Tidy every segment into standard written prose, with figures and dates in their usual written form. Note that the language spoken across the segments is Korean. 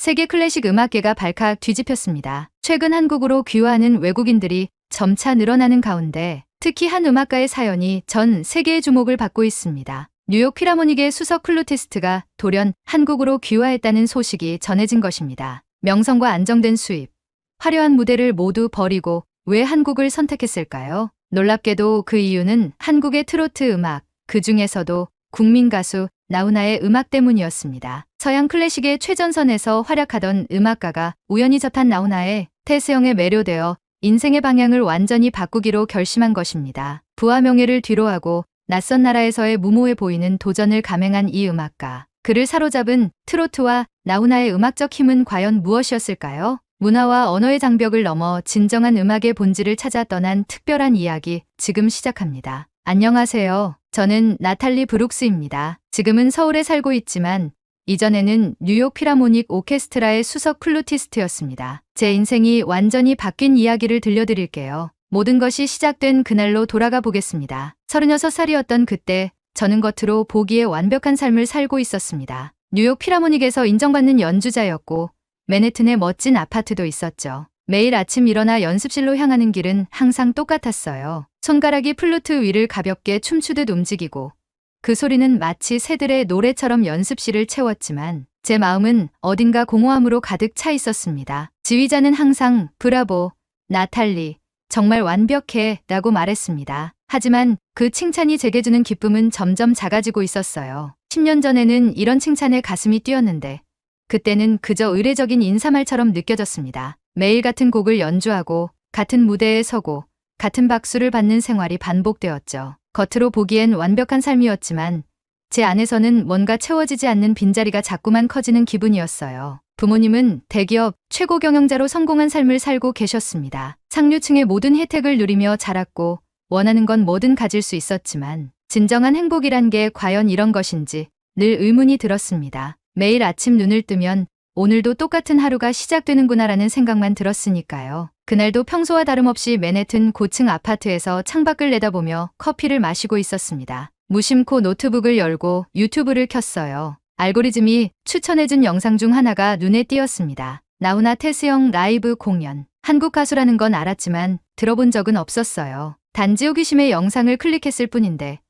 세계 클래식 음악계가 발칵 뒤집혔습니다. 최근 한국으로 귀화하는 외국인들이 점차 늘어나는 가운데 특히 한 음악가의 사연이 전 세계의 주목을 받고 있습니다. 뉴욕 필하모닉의 수석 플루티스트가 돌연 한국으로 귀화했다는 소식이 전해진 것입니다. 명성과 안정된 수입, 화려한 무대를 모두 버리고 왜 한국을 선택했을까요? 놀랍게도 그 이유는 한국의 트로트 음악, 그 중에서도 국민 가수 나훈아의 음악 때문이었습니다. 서양 클래식의 최전선에서 활약하던 음악가가 우연히 접한 나훈아의 태스형에 매료되어 인생의 방향을 완전히 바꾸기로 결심한 것입니다. 부와 명예를 뒤로하고 낯선 나라에서의 무모해 보이는 도전을 감행한 이 음악가. 그를 사로잡은 트로트와 나훈아의 음악적 힘은 과연 무엇이었을까요? 문화와 언어의 장벽을 넘어 진정한 음악의 본질을 찾아 떠난 특별한 이야기 지금 시작합니다. 안녕하세요. 저는 나탈리 브룩스입니다. 지금은 서울에 살고 있지만 이전에는 뉴욕 필하모닉 오케스트라의 수석 플루티스트였습니다. 제 인생이 완전히 바뀐 이야기를 들려드릴게요. 모든 것이 시작된 그날로 돌아가 보겠습니다. 36살이었던 그때 저는 겉으로 보기에 완벽한 삶을 살고 있었습니다. 뉴욕 필하모닉에서 인정받는 연주자였고 맨해튼에 멋진 아파트도 있었죠. 매일 아침 일어나 연습실로 향하는 길은 항상 똑같았어요. 손가락이 플루트 위를 가볍게 춤추듯 움직이고 그 소리는 마치 새들의 노래처럼 연습실을 채웠지만 제 마음은 어딘가 공허함으로 가득 차 있었습니다. 지휘자는 항상 브라보, 나탈리, 정말 완벽해 라고 말했습니다. 하지만 그 칭찬이 제게 주는 기쁨은 점점 작아지고 있었어요. 10년 전에는 이런 칭찬에 가슴이 뛰었는데 그때는 그저 의례적인 인사말처럼 느껴졌습니다. 매일 같은 곡을 연주하고 같은 무대에 서고 같은 박수를 받는 생활이 반복되었죠. 겉으로 보기엔 완벽한 삶이었지만 제 안에서는 뭔가 채워지지 않는 빈자리가 자꾸만 커지는 기분이었어요. 부모님은 대기업 최고 경영자로 성공한 삶을 살고 계셨습니다. 상류층의 모든 혜택을 누리며 자랐고 원하는 건 뭐든 가질 수 있었지만 진정한 행복이란 게 과연 이런 것인지 늘 의문이 들었습니다. 매일 아침 눈을 뜨면 오늘도 똑같은 하루가 시작되는구나라는 생각만 들었으니까요. 그날도 평소와 다름없이 맨해튼 고층 아파트에서 창밖을 내다보며 커피를 마시고 있었습니다. 무심코 노트북을 열고 유튜브를 켰어요. 알고리즘이 추천해준 영상 중 하나가 눈에 띄었습니다. 나훈아 태스형 라이브 공연. 한국 가수라는 건 알았지만 들어본 적은 없었어요. 단지 호기심의 영상을 클릭했을 뿐인데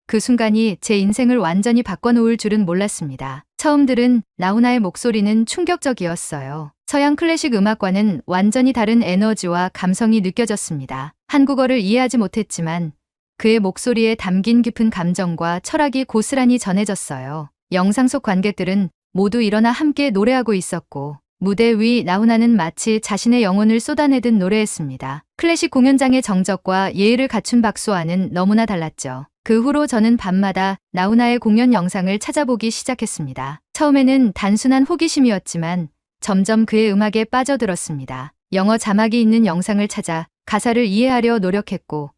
그 순간이 제 인생을 완전히 바꿔놓을 줄은 몰랐습니다. 처음 들은 나훈아의 목소리는 충격적이었어요. 서양 클래식 음악과는 완전히 다른 에너지와 감성이 느껴졌습니다. 한국어를 이해하지 못했지만 그의 목소리에 담긴 깊은 감정과 철학이 고스란히 전해졌어요. 영상 속 관객들은 모두 일어나 함께 노래하고 있었고 무대 위 나훈아는 마치 자신의 영혼을 쏟아내듯 노래했습니다. 클래식 공연장의 정적과 예의를 갖춘 박수와는 너무나 달랐죠. 그 후로 저는 밤마다 나훈아의 공연 영상을 찾아보기 시작했습니다. 처음에는 단순한 호기심이었지만 점점 그의 음악에 빠져들었습니다. 영어 자막이 있는 영상을 찾아 가사를 이해하려 노력했고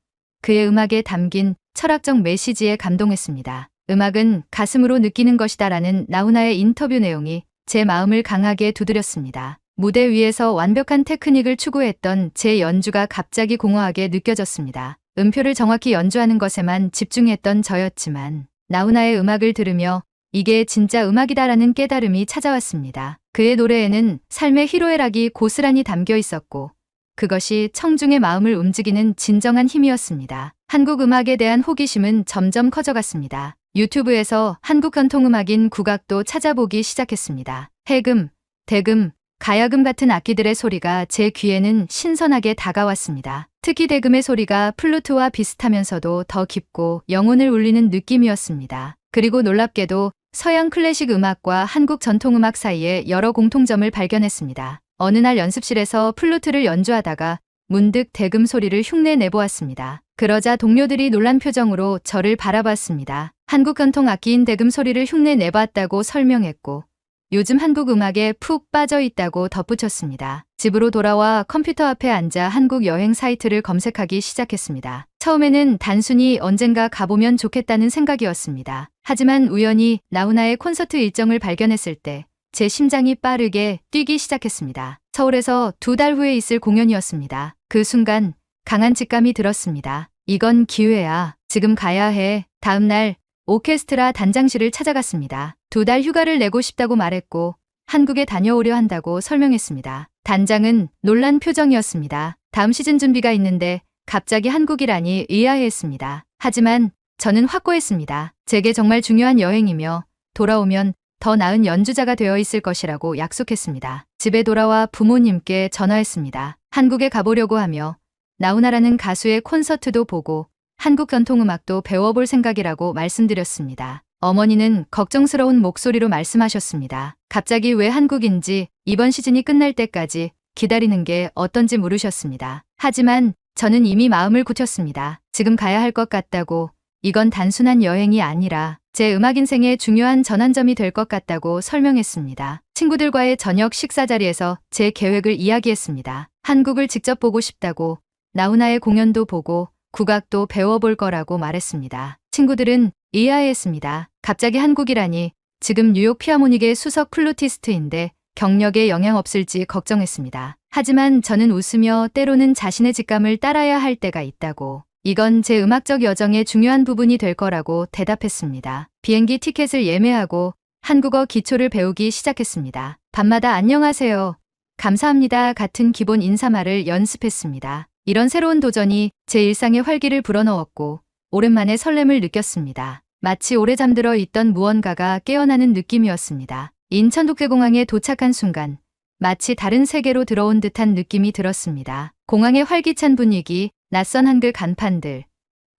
그의 음악에 담긴 철학적 메시지에 감동했습니다. 음악은 가슴으로 느끼는 것이다라는 나훈아의 인터뷰 내용이 제 마음을 강하게 두드렸습니다. 무대 위에서 완벽한 테크닉을 추구했던 제 연주가 갑자기 공허하게 느껴졌습니다. 음표를 정확히 연주하는 것에만 집중했던 저였지만 나훈아의 음악을 들으며 이게 진짜 음악이다라는 깨달음이 찾아왔습니다. 그의 노래에는 삶의 희로애락이 고스란히 담겨 있었고 그것이 청중의 마음을 움직이는 진정한 힘이었습니다. 한국 음악에 대한 호기심은 점점 커져갔습니다. 유튜브에서 한국 전통음악인 국악도 찾아보기 시작했습니다. 해금, 대금, 가야금 같은 악기들의 소리가 제 귀에는 신선하게 다가왔습니다. 특히 대금의 소리가 플루트와 비슷하면서도 더 깊고 영혼을 울리는 느낌이었습니다. 그리고 놀랍게도 서양 클래식 음악과 한국 전통음악 사이에 여러 공통점을 발견했습니다. 어느 날 연습실에서 플루트를 연주하다가 문득 대금 소리를 흉내 내보았습니다. 그러자 동료들이 놀란 표정으로 저를 바라봤습니다. 한국 전통 악기인 대금 소리를 흉내 내봤다고 설명했고 요즘 한국 음악에 푹 빠져 있다고 덧붙였습니다. 집으로 돌아와 컴퓨터 앞에 앉아 한국 여행 사이트를 검색하기 시작했습니다. 처음에는 단순히 언젠가 가보면 좋겠다는 생각이었습니다. 하지만 우연히 나훈아의 콘서트 일정을 발견했을 때 제 심장이 빠르게 뛰기 시작했습니다. 서울에서 2달 후에 있을 공연이었습니다. 그 순간 강한 직감이 들었습니다. 이건 기회야. 지금 가야 해. 다음 날 오케스트라 단장실을 찾아갔습니다. 2달 휴가를 내고 싶다고 말했고 한국에 다녀오려 한다고 설명했습니다. 단장은 놀란 표정이었습니다. 다음 시즌 준비가 있는데 갑자기 한국이라니 의아해했습니다. 하지만 저는 확고했습니다. 제게 정말 중요한 여행이며 돌아오면 더 나은 연주자가 되어 있을 것이라고 약속했습니다. 집에 돌아와 부모님께 전화했습니다. 한국에 가보려고 하며 나훈아라는 가수의 콘서트도 보고 한국 전통음악도 배워볼 생각이라고 말씀드렸습니다. 어머니는 걱정스러운 목소리로 말씀하셨습니다. 갑자기 왜 한국인지 이번 시즌이 끝날 때까지 기다리는 게 어떤지 물으셨습니다. 하지만 저는 이미 마음을 굳혔습니다. 지금 가야 할 것 같다고, 이건 단순한 여행이 아니라 제 음악 인생의 중요한 전환점이 될 것 같다고 설명했습니다. 친구들과의 저녁 식사 자리에서 제 계획을 이야기했습니다. 한국을 직접 보고 싶다고, 나훈아의 공연도 보고 국악도 배워볼 거라고 말했습니다. 친구들은 의아해했습니다. 갑자기 한국이라니, 지금 뉴욕 피아모닉의 수석 플루티스트인데 경력에 영향 없을지 걱정했습니다. 하지만 저는 웃으며 때로는 자신의 직감을 따라야 할 때가 있다고, 이건 제 음악적 여정의 중요한 부분이 될 거라고 대답했습니다. 비행기 티켓을 예매하고 한국어 기초를 배우기 시작했습니다. 밤마다 안녕하세요, 감사합니다 같은 기본 인사말을 연습했습니다. 이런 새로운 도전이 제 일상에 활기를 불어넣었고 오랜만에 설렘을 느꼈습니다. 마치 오래 잠들어 있던 무언가가 깨어나는 느낌이었습니다. 인천 국제공항에 도착한 순간 마치 다른 세계로 들어온 듯한 느낌이 들었습니다. 공항의 활기찬 분위기, 낯선 한글 간판들,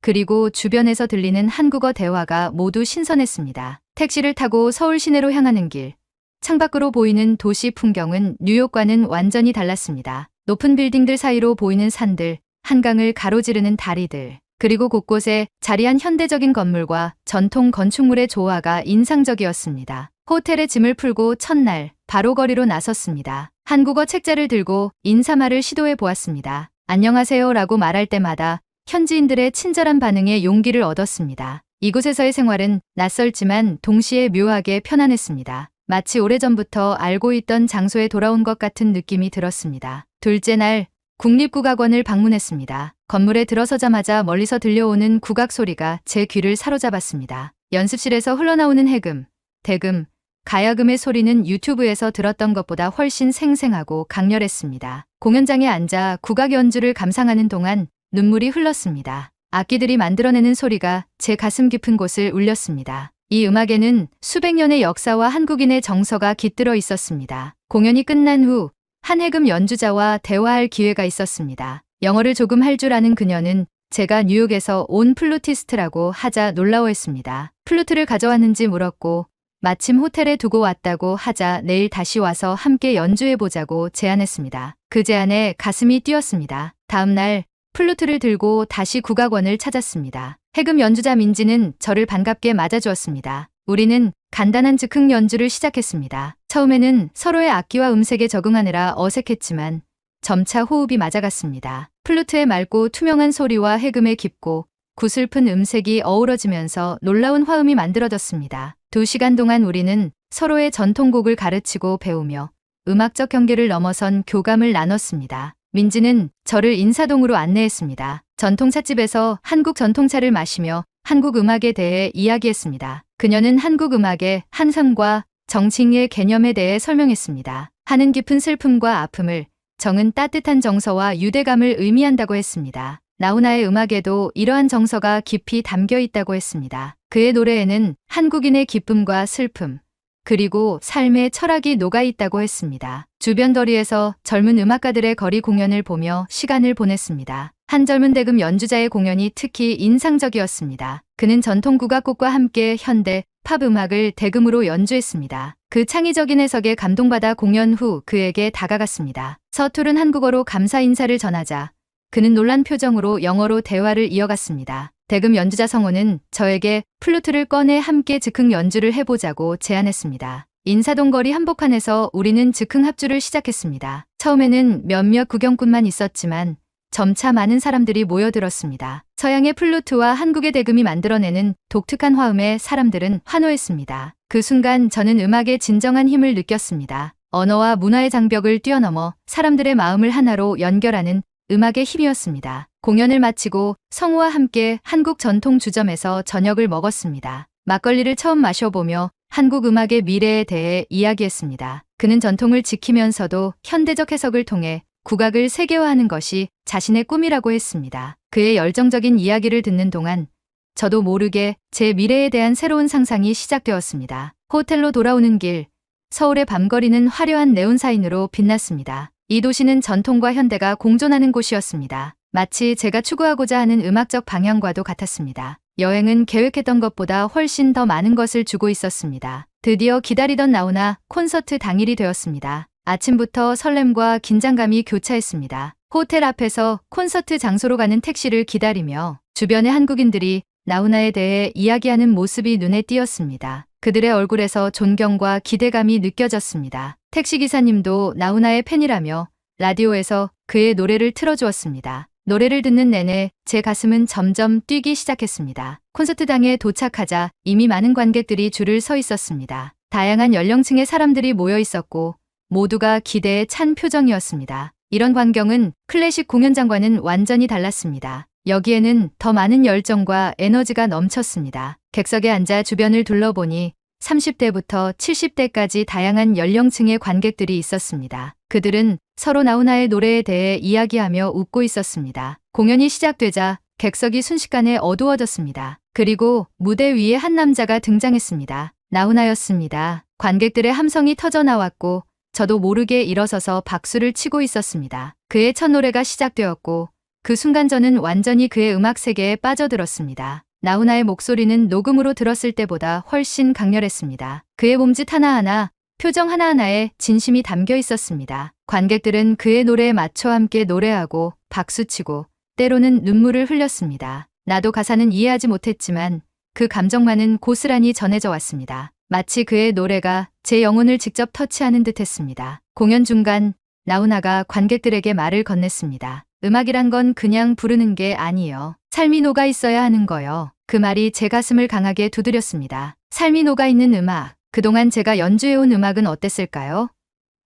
그리고 주변에서 들리는 한국어 대화가 모두 신선했습니다. 택시를 타고 서울 시내로 향하는 길, 창밖으로 보이는 도시 풍경은 뉴욕과는 완전히 달랐습니다. 높은 빌딩들 사이로 보이는 산들, 한강을 가로지르는 다리들, 그리고 곳곳에 자리한 현대적인 건물과 전통 건축물의 조화가 인상적이었습니다. 호텔에 짐을 풀고 첫날 바로 거리로 나섰습니다. 한국어 책자를 들고 인사말을 시도해 보았습니다. 안녕하세요 라고 말할 때마다 현지인들의 친절한 반응에 용기를 얻었습니다. 이곳에서의 생활은 낯설지만 동시에 묘하게 편안했습니다. 마치 오래전부터 알고 있던 장소에 돌아온 것 같은 느낌이 들었습니다. 둘째 날, 국립국악원을 방문했습니다. 건물에 들어서자마자 멀리서 들려오는 국악 소리가 제 귀를 사로잡았습니다. 연습실에서 흘러나오는 해금, 대금, 가야금의 소리는 유튜브에서 들었던 것보다 훨씬 생생하고 강렬했습니다. 공연장에 앉아 국악 연주를 감상하는 동안 눈물이 흘렀습니다. 악기들이 만들어내는 소리가 제 가슴 깊은 곳을 울렸습니다. 이 음악에는 수백 년의 역사와 한국인의 정서가 깃들어 있었습니다. 공연이 끝난 후 한 해금 연주자와 대화할 기회가 있었습니다. 영어를 조금 할 줄 아는 그녀는 제가 뉴욕에서 온 플루티스트라고 하자 놀라워했습니다. 플루트를 가져왔는지 물었고 마침 호텔에 두고 왔다고 하자 내일 다시 와서 함께 연주해보자고 제안했습니다. 그 제안에 가슴이 뛰었습니다. 다음 날 플루트를 들고 다시 국악원을 찾았습니다. 해금 연주자 민지는 저를 반갑게 맞아주었습니다. 우리는 간단한 즉흥 연주를 시작했습니다. 처음에는 서로의 악기와 음색에 적응하느라 어색했지만 점차 호흡이 맞아갔습니다. 플루트의 맑고 투명한 소리와 해금의 깊고 구슬픈 음색이 어우러지면서 놀라운 화음이 만들어졌습니다. 2시간 동안 우리는 서로의 전통곡을 가르치고 배우며 음악적 경계를 넘어선 교감을 나눴습니다. 민지는 저를 인사동으로 안내했습니다. 전통찻집에서 한국 전통차를 마시며 한국 음악에 대해 이야기했습니다. 그녀는 한국 음악의 한성과 정칭의 개념에 대해 설명했습니다. 한은 깊은 슬픔과 아픔을, 정은 따뜻한 정서와 유대감을 의미한다고 했습니다. 나훈아의 음악에도 이러한 정서가 깊이 담겨 있다고 했습니다. 그의 노래에는 한국인의 기쁨과 슬픔, 그리고 삶의 철학이 녹아 있다고 했습니다. 주변 거리에서 젊은 음악가들의 거리 공연을 보며 시간을 보냈습니다. 한 젊은 대금 연주자의 공연이 특히 인상적이었습니다. 그는 전통 국악곡과 함께 현대, 팝 음악을 대금으로 연주했습니다. 그 창의적인 해석에 감동받아 공연 후 그에게 다가갔습니다. 서투른 한국어로 감사 인사를 전하자 그는 놀란 표정으로 영어로 대화를 이어갔습니다. 대금 연주자 성호는 저에게 플루트를 꺼내 함께 즉흥 연주를 해보자고 제안했습니다. 인사동 거리 한복판에서 우리는 즉흥 합주를 시작했습니다. 처음에는 몇몇 구경꾼만 있었지만 점차 많은 사람들이 모여들었습니다. 서양의 플루트와 한국의 대금이 만들어내는 독특한 화음에 사람들은 환호했습니다. 그 순간 저는 음악의 진정한 힘을 느꼈습니다. 언어와 문화의 장벽을 뛰어넘어 사람들의 마음을 하나로 연결하는 음악의 힘이었습니다. 공연을 마치고 성우와 함께 한국 전통 주점에서 저녁을 먹었습니다. 막걸리를 처음 마셔보며 한국 음악의 미래에 대해 이야기했습니다. 그는 전통을 지키면서도 현대적 해석을 통해 국악을 세계화하는 것이 자신의 꿈이라고 했습니다. 그의 열정적인 이야기를 듣는 동안 저도 모르게 제 미래에 대한 새로운 상상이 시작되었습니다. 호텔로 돌아오는 길, 서울의 밤거리는 화려한 네온사인으로 빛났습니다. 이 도시는 전통과 현대가 공존하는 곳이었습니다. 마치 제가 추구하고자 하는 음악적 방향과도 같았습니다. 여행은 계획했던 것보다 훨씬 더 많은 것을 주고 있었습니다. 드디어 기다리던 나훈아 콘서트 당일이 되었습니다. 아침부터 설렘과 긴장감이 교차했습니다. 호텔 앞에서 콘서트 장소로 가는 택시를 기다리며 주변의 한국인들이 나훈아에 대해 이야기하는 모습이 눈에 띄었습니다. 그들의 얼굴에서 존경과 기대감이 느껴졌습니다. 택시기사님도 나훈아의 팬이라며 라디오에서 그의 노래를 틀어주었습니다. 노래를 듣는 내내 제 가슴은 점점 뛰기 시작했습니다. 콘서트장에 도착하자 이미 많은 관객들이 줄을 서 있었습니다. 다양한 연령층의 사람들이 모여 있었고 모두가 기대에 찬 표정이었습니다. 이런 광경은 클래식 공연장과는 완전히 달랐습니다. 여기에는 더 많은 열정과 에너지가 넘쳤습니다. 객석에 앉아 주변을 둘러보니 30대부터 70대까지 다양한 연령층의 관객들이 있었습니다. 그들은 서로 나훈아의 노래에 대해 이야기하며 웃고 있었습니다. 공연이 시작되자 객석이 순식간에 어두워졌습니다. 그리고 무대 위에 한 남자가 등장했습니다. 나훈아였습니다. 관객들의 함성이 터져나왔고 저도 모르게 일어서서 박수를 치고 있었습니다. 그의 첫 노래가 시작되었고 그 순간 저는 완전히 그의 음악 세계에 빠져들었습니다. 나훈아의 목소리는 녹음으로 들었을 때보다 훨씬 강렬했습니다. 그의 몸짓 하나하나, 표정 하나하나에 진심이 담겨 있었습니다. 관객들은 그의 노래에 맞춰 함께 노래하고 박수치고 때로는 눈물을 흘렸습니다. 나도 가사는 이해하지 못했지만 그 감정만은 고스란히 전해져 왔습니다. 마치 그의 노래가 제 영혼을 직접 터치하는 듯했습니다. 공연 중간 나훈아가 관객들에게 말을 건넸습니다. 음악이란 건 그냥 부르는 게 아니에요. 삶이 녹아 있어야 하는 거요. 그 말이 제 가슴을 강하게 두드렸습니다. 삶이 녹아 있는 음악. 그동안 제가 연주해온 음악은 어땠을까요?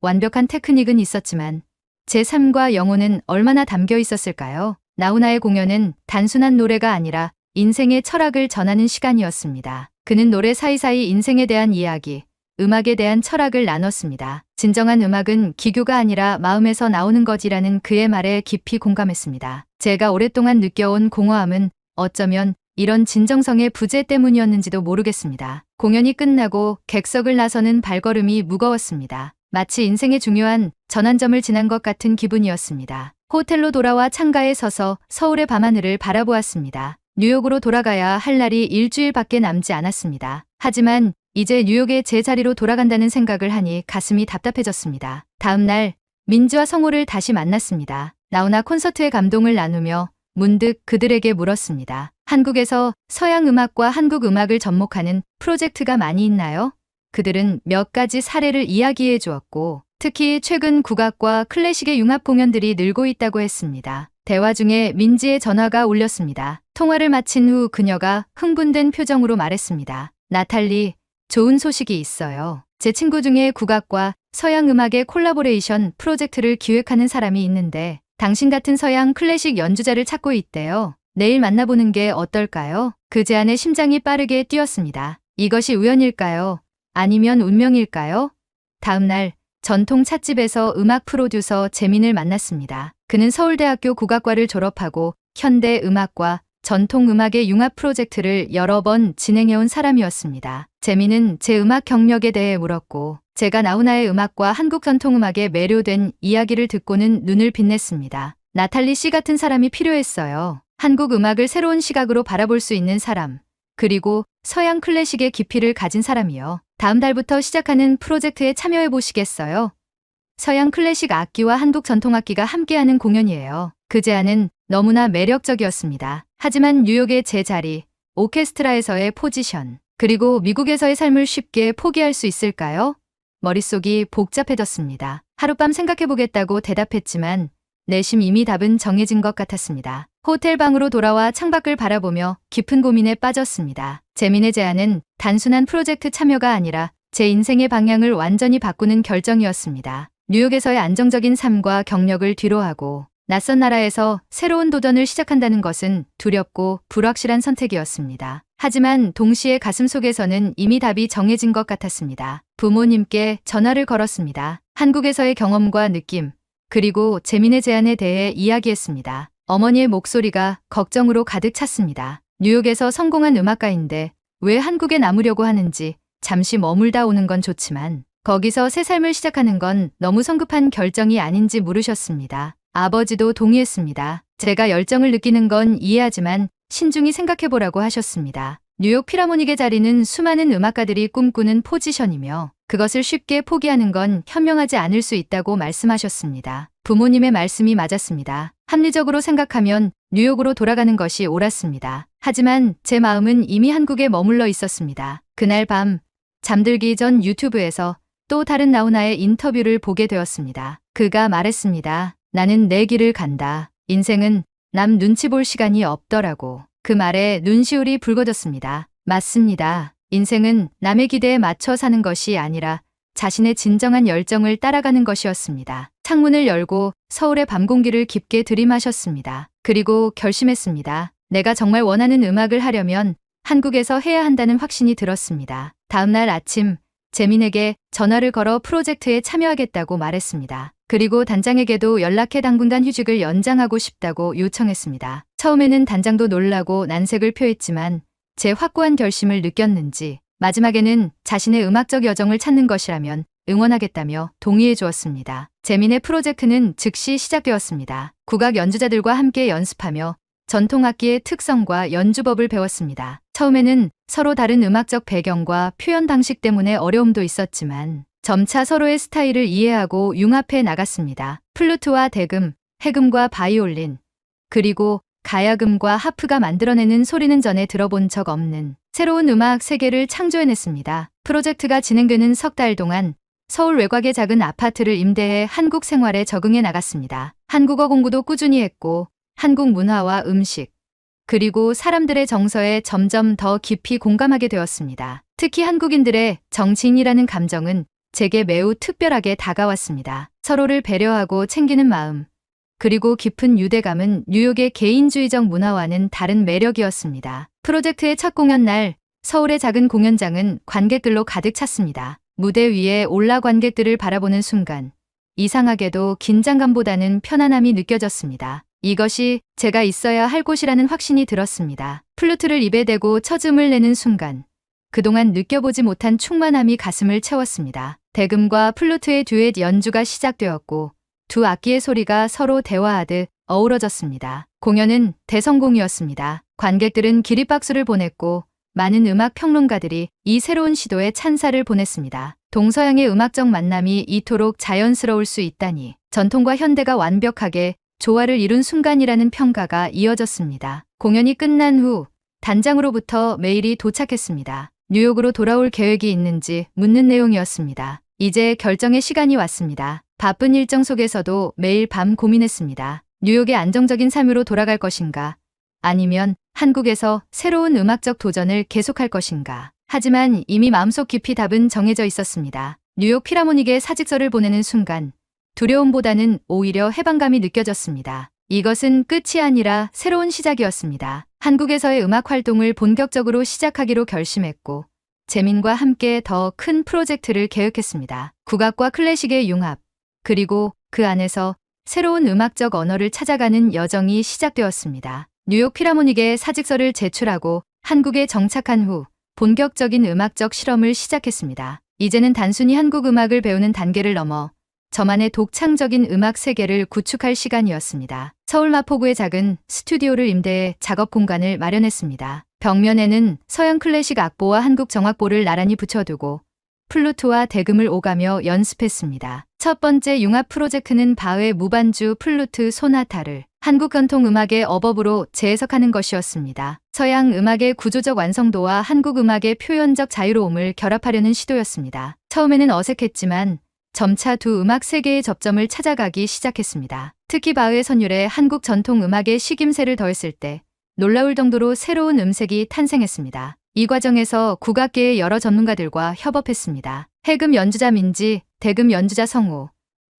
완벽한 테크닉은 있었지만 제 삶과 영혼은 얼마나 담겨 있었을까요? 나훈아의 공연은 단순한 노래가 아니라 인생의 철학을 전하는 시간이었습니다. 그는 노래 사이사이 인생에 대한 이야기, 음악에 대한 철학을 나눴습니다. 진정한 음악은 기교가 아니라 마음에서 나오는 것이라는 그의 말에 깊이 공감했습니다. 제가 오랫동안 느껴온 공허함은 어쩌면 이런 진정성의 부재 때문이었는지도 모르겠습니다. 공연이 끝나고 객석을 나서는 발걸음이 무거웠습니다. 마치 인생의 중요한 전환점을 지난 것 같은 기분이었습니다. 호텔로 돌아와 창가에 서서 서울의 밤하늘을 바라보았습니다. 뉴욕으로 돌아가야 할 날이 일주일밖에 남지 않았습니다. 하지만 이제 뉴욕의 제 자리로 돌아간다는 생각을 하니 가슴이 답답해졌습니다. 다음 날 민지와 성호를 다시 만났습니다. 나훈아 콘서트의 감동을 나누며 문득 그들에게 물었습니다. 한국에서 서양 음악과 한국 음악을 접목하는 프로젝트가 많이 있나요? 그들은 몇 가지 사례를 이야기해 주었고 특히 최근 국악과 클래식의 융합 공연들이 늘고 있다고 했습니다. 대화 중에 민지의 전화가 울렸습니다. 통화를 마친 후 그녀가 흥분된 표정으로 말했습니다. 나탈리, 좋은 소식이 있어요. 제 친구 중에 국악과 서양 음악의 콜라보레이션 프로젝트를 기획하는 사람이 있는데 당신 같은 서양 클래식 연주자를 찾고 있대요. 내일 만나보는 게 어떨까요? 그 제안에 심장이 빠르게 뛰었습니다. 이것이 우연일까요? 아니면 운명일까요? 다음 날 전통 찻집에서 음악 프로듀서 재민을 만났습니다. 그는 서울대학교 국악과를 졸업하고 현대 음악과 전통 음악의 융합 프로젝트를 여러 번 진행해온 사람이었습니다. 재민은 제 음악 경력에 대해 물었고 제가 나훈아의 음악과 한국 전통음악에 매료된 이야기를 듣고는 눈을 빛냈습니다. 나탈리 씨 같은 사람이 필요했어요. 한국 음악을 새로운 시각으로 바라볼 수 있는 사람, 그리고 서양 클래식의 깊이를 가진 사람이요. 다음 달부터 시작하는 프로젝트에 참여해 보시겠어요? 서양 클래식 악기와 한국 전통악기가 함께하는 공연이에요. 그 제안은 너무나 매력적이었습니다. 하지만 뉴욕의 제 자리, 오케스트라에서의 포지션, 그리고 미국에서의 삶을 쉽게 포기할 수 있을까요? 머릿속이 복잡해졌습니다. 하룻밤 생각해보겠다고 대답했지만 내심 이미 답은 정해진 것 같았습니다. 호텔 방으로 돌아와 창밖을 바라보며 깊은 고민에 빠졌습니다. 재민의 제안은 단순한 프로젝트 참여가 아니라 제 인생의 방향을 완전히 바꾸는 결정이었습니다. 뉴욕에서의 안정적인 삶과 경력을 뒤로하고 낯선 나라에서 새로운 도전을 시작한다는 것은 두렵고 불확실한 선택이었습니다. 하지만 동시에 가슴속에서는 이미 답이 정해진 것 같았습니다. 부모님께 전화를 걸었습니다. 한국에서의 경험과 느낌, 그리고 재민의 제안에 대해 이야기했습니다. 어머니의 목소리가 걱정으로 가득 찼습니다. 뉴욕에서 성공한 음악가인데 왜 한국에 남으려고 하는지, 잠시 머물다 오는 건 좋지만 거기서 새 삶을 시작하는 건 너무 성급한 결정이 아닌지 물으셨습니다. 아버지도 동의했습니다. 제가 열정을 느끼는 건 이해하지만 신중히 생각해보라고 하셨습니다. 뉴욕 필하모닉의 자리는 수많은 음악가들이 꿈꾸는 포지션이며 그것을 쉽게 포기하는 건 현명하지 않을 수 있다고 말씀하셨습니다. 부모님의 말씀이 맞았습니다. 합리적으로 생각하면 뉴욕으로 돌아가는 것이 옳았습니다. 하지만 제 마음은 이미 한국에 머물러 있었습니다. 그날 밤 잠들기 전 유튜브에서 또 다른 나훈아의 인터뷰를 보게 되었습니다. 그가 말했습니다. 나는 내 길을 간다. 인생은 남 눈치 볼 시간이 없더라고. 그 말에 눈시울이 붉어졌습니다. 맞습니다. 인생은 남의 기대에 맞춰 사는 것이 아니라 자신의 진정한 열정을 따라가는 것이었습니다. 창문을 열고 서울의 밤 공기를 깊게 들이마셨습니다. 그리고 결심했습니다. 내가 정말 원하는 음악을 하려면 한국에서 해야 한다는 확신이 들었습니다. 다음 날 아침 재민에게 전화를 걸어 프로젝트에 참여하겠다고 말했습니다. 그리고 단장에게도 연락해 당분간 휴직을 연장하고 싶다고 요청했습니다. 처음에는 단장도 놀라고 난색을 표했지만 제 확고한 결심을 느꼈는지 마지막에는 자신의 음악적 여정을 찾는 것이라면 응원하겠다며 동의해 주었습니다. 재민의 프로젝트는 즉시 시작되었습니다. 국악 연주자들과 함께 연습하며 전통악기의 특성과 연주법을 배웠습니다. 처음에는 서로 다른 음악적 배경과 표현 방식 때문에 어려움도 있었지만 점차 서로의 스타일을 이해하고 융합해 나갔습니다. 플루트와 대금, 해금과 바이올린, 그리고 가야금과 하프가 만들어내는 소리는 전에 들어본 적 없는 새로운 음악 세계를 창조해냈습니다. 프로젝트가 진행되는 석 달 동안 서울 외곽의 작은 아파트를 임대해 한국 생활에 적응해 나갔습니다. 한국어 공부도 꾸준히 했고 한국 문화와 음식, 그리고 사람들의 정서에 점점 더 깊이 공감하게 되었습니다. 특히 한국인들의 정치인이라는 감정은 제게 매우 특별하게 다가왔습니다. 서로를 배려하고 챙기는 마음, 그리고 깊은 유대감은 뉴욕의 개인주의적 문화와는 다른 매력이었습니다. 프로젝트의 첫 공연 날 서울의 작은 공연장은 관객들로 가득 찼습니다. 무대 위에 올라 관객들을 바라보는 순간 이상하게도 긴장감보다는 편안함이 느껴졌습니다. 이것이 제가 있어야 할 곳이라는 확신이 들었습니다. 플루트를 입에 대고 첫 음을 내는 순간 그동안 느껴보지 못한 충만함이 가슴을 채웠습니다. 대금과 플루트의 듀엣 연주가 시작되었고 두 악기의 소리가 서로 대화하듯 어우러졌습니다. 공연은 대성공이었습니다. 관객들은 기립박수를 보냈고 많은 음악 평론가들이 이 새로운 시도에 찬사를 보냈습니다. 동서양의 음악적 만남이 이토록 자연스러울 수 있다니, 전통과 현대가 완벽하게 조화를 이룬 순간이라는 평가가 이어졌습니다. 공연이 끝난 후 단장으로부터 메일이 도착했습니다. 뉴욕으로 돌아올 계획이 있는지 묻는 내용이었습니다. 이제 결정의 시간이 왔습니다. 바쁜 일정 속에서도 매일 밤 고민했습니다. 뉴욕의 안정적인 삶으로 돌아갈 것인가? 아니면 한국에서 새로운 음악적 도전을 계속할 것인가? 하지만 이미 마음속 깊이 답은 정해져 있었습니다. 뉴욕 필하모닉에 사직서를 보내는 순간 두려움보다는 오히려 해방감이 느껴졌습니다. 이것은 끝이 아니라 새로운 시작이었습니다. 한국에서의 음악 활동을 본격적으로 시작하기로 결심했고 재민과 함께 더 큰 프로젝트를 계획했습니다. 국악과 클래식의 융합, 그리고 그 안에서 새로운 음악적 언어를 찾아가는 여정이 시작되었습니다. 뉴욕 필하모닉에 사직서를 제출하고 한국에 정착한 후 본격적인 음악적 실험을 시작했습니다. 이제는 단순히 한국 음악을 배우는 단계를 넘어 저만의 독창적인 음악 세계를 구축할 시간이었습니다. 서울 마포구의 작은 스튜디오를 임대해 작업 공간을 마련했습니다. 벽면에는 서양 클래식 악보와 한국 정악보를 나란히 붙여두고 플루트와 대금을 오가며 연습했습니다. 첫 번째 융합 프로젝트는 바흐의 무반주 플루트 소나타를 한국 전통 음악의 어법으로 재해석하는 것이었습니다. 서양 음악의 구조적 완성도와 한국 음악의 표현적 자유로움을 결합하려는 시도였습니다. 처음에는 어색했지만 점차 두 음악 세계의 접점을 찾아가기 시작했습니다. 특히 바흐의 선율에 한국 전통 음악의 식임새를 더했을 때 놀라울 정도로 새로운 음색이 탄생했습니다. 이 과정에서 국악계의 여러 전문가들과 협업했습니다. 해금 연주자 민지, 대금 연주자 성우,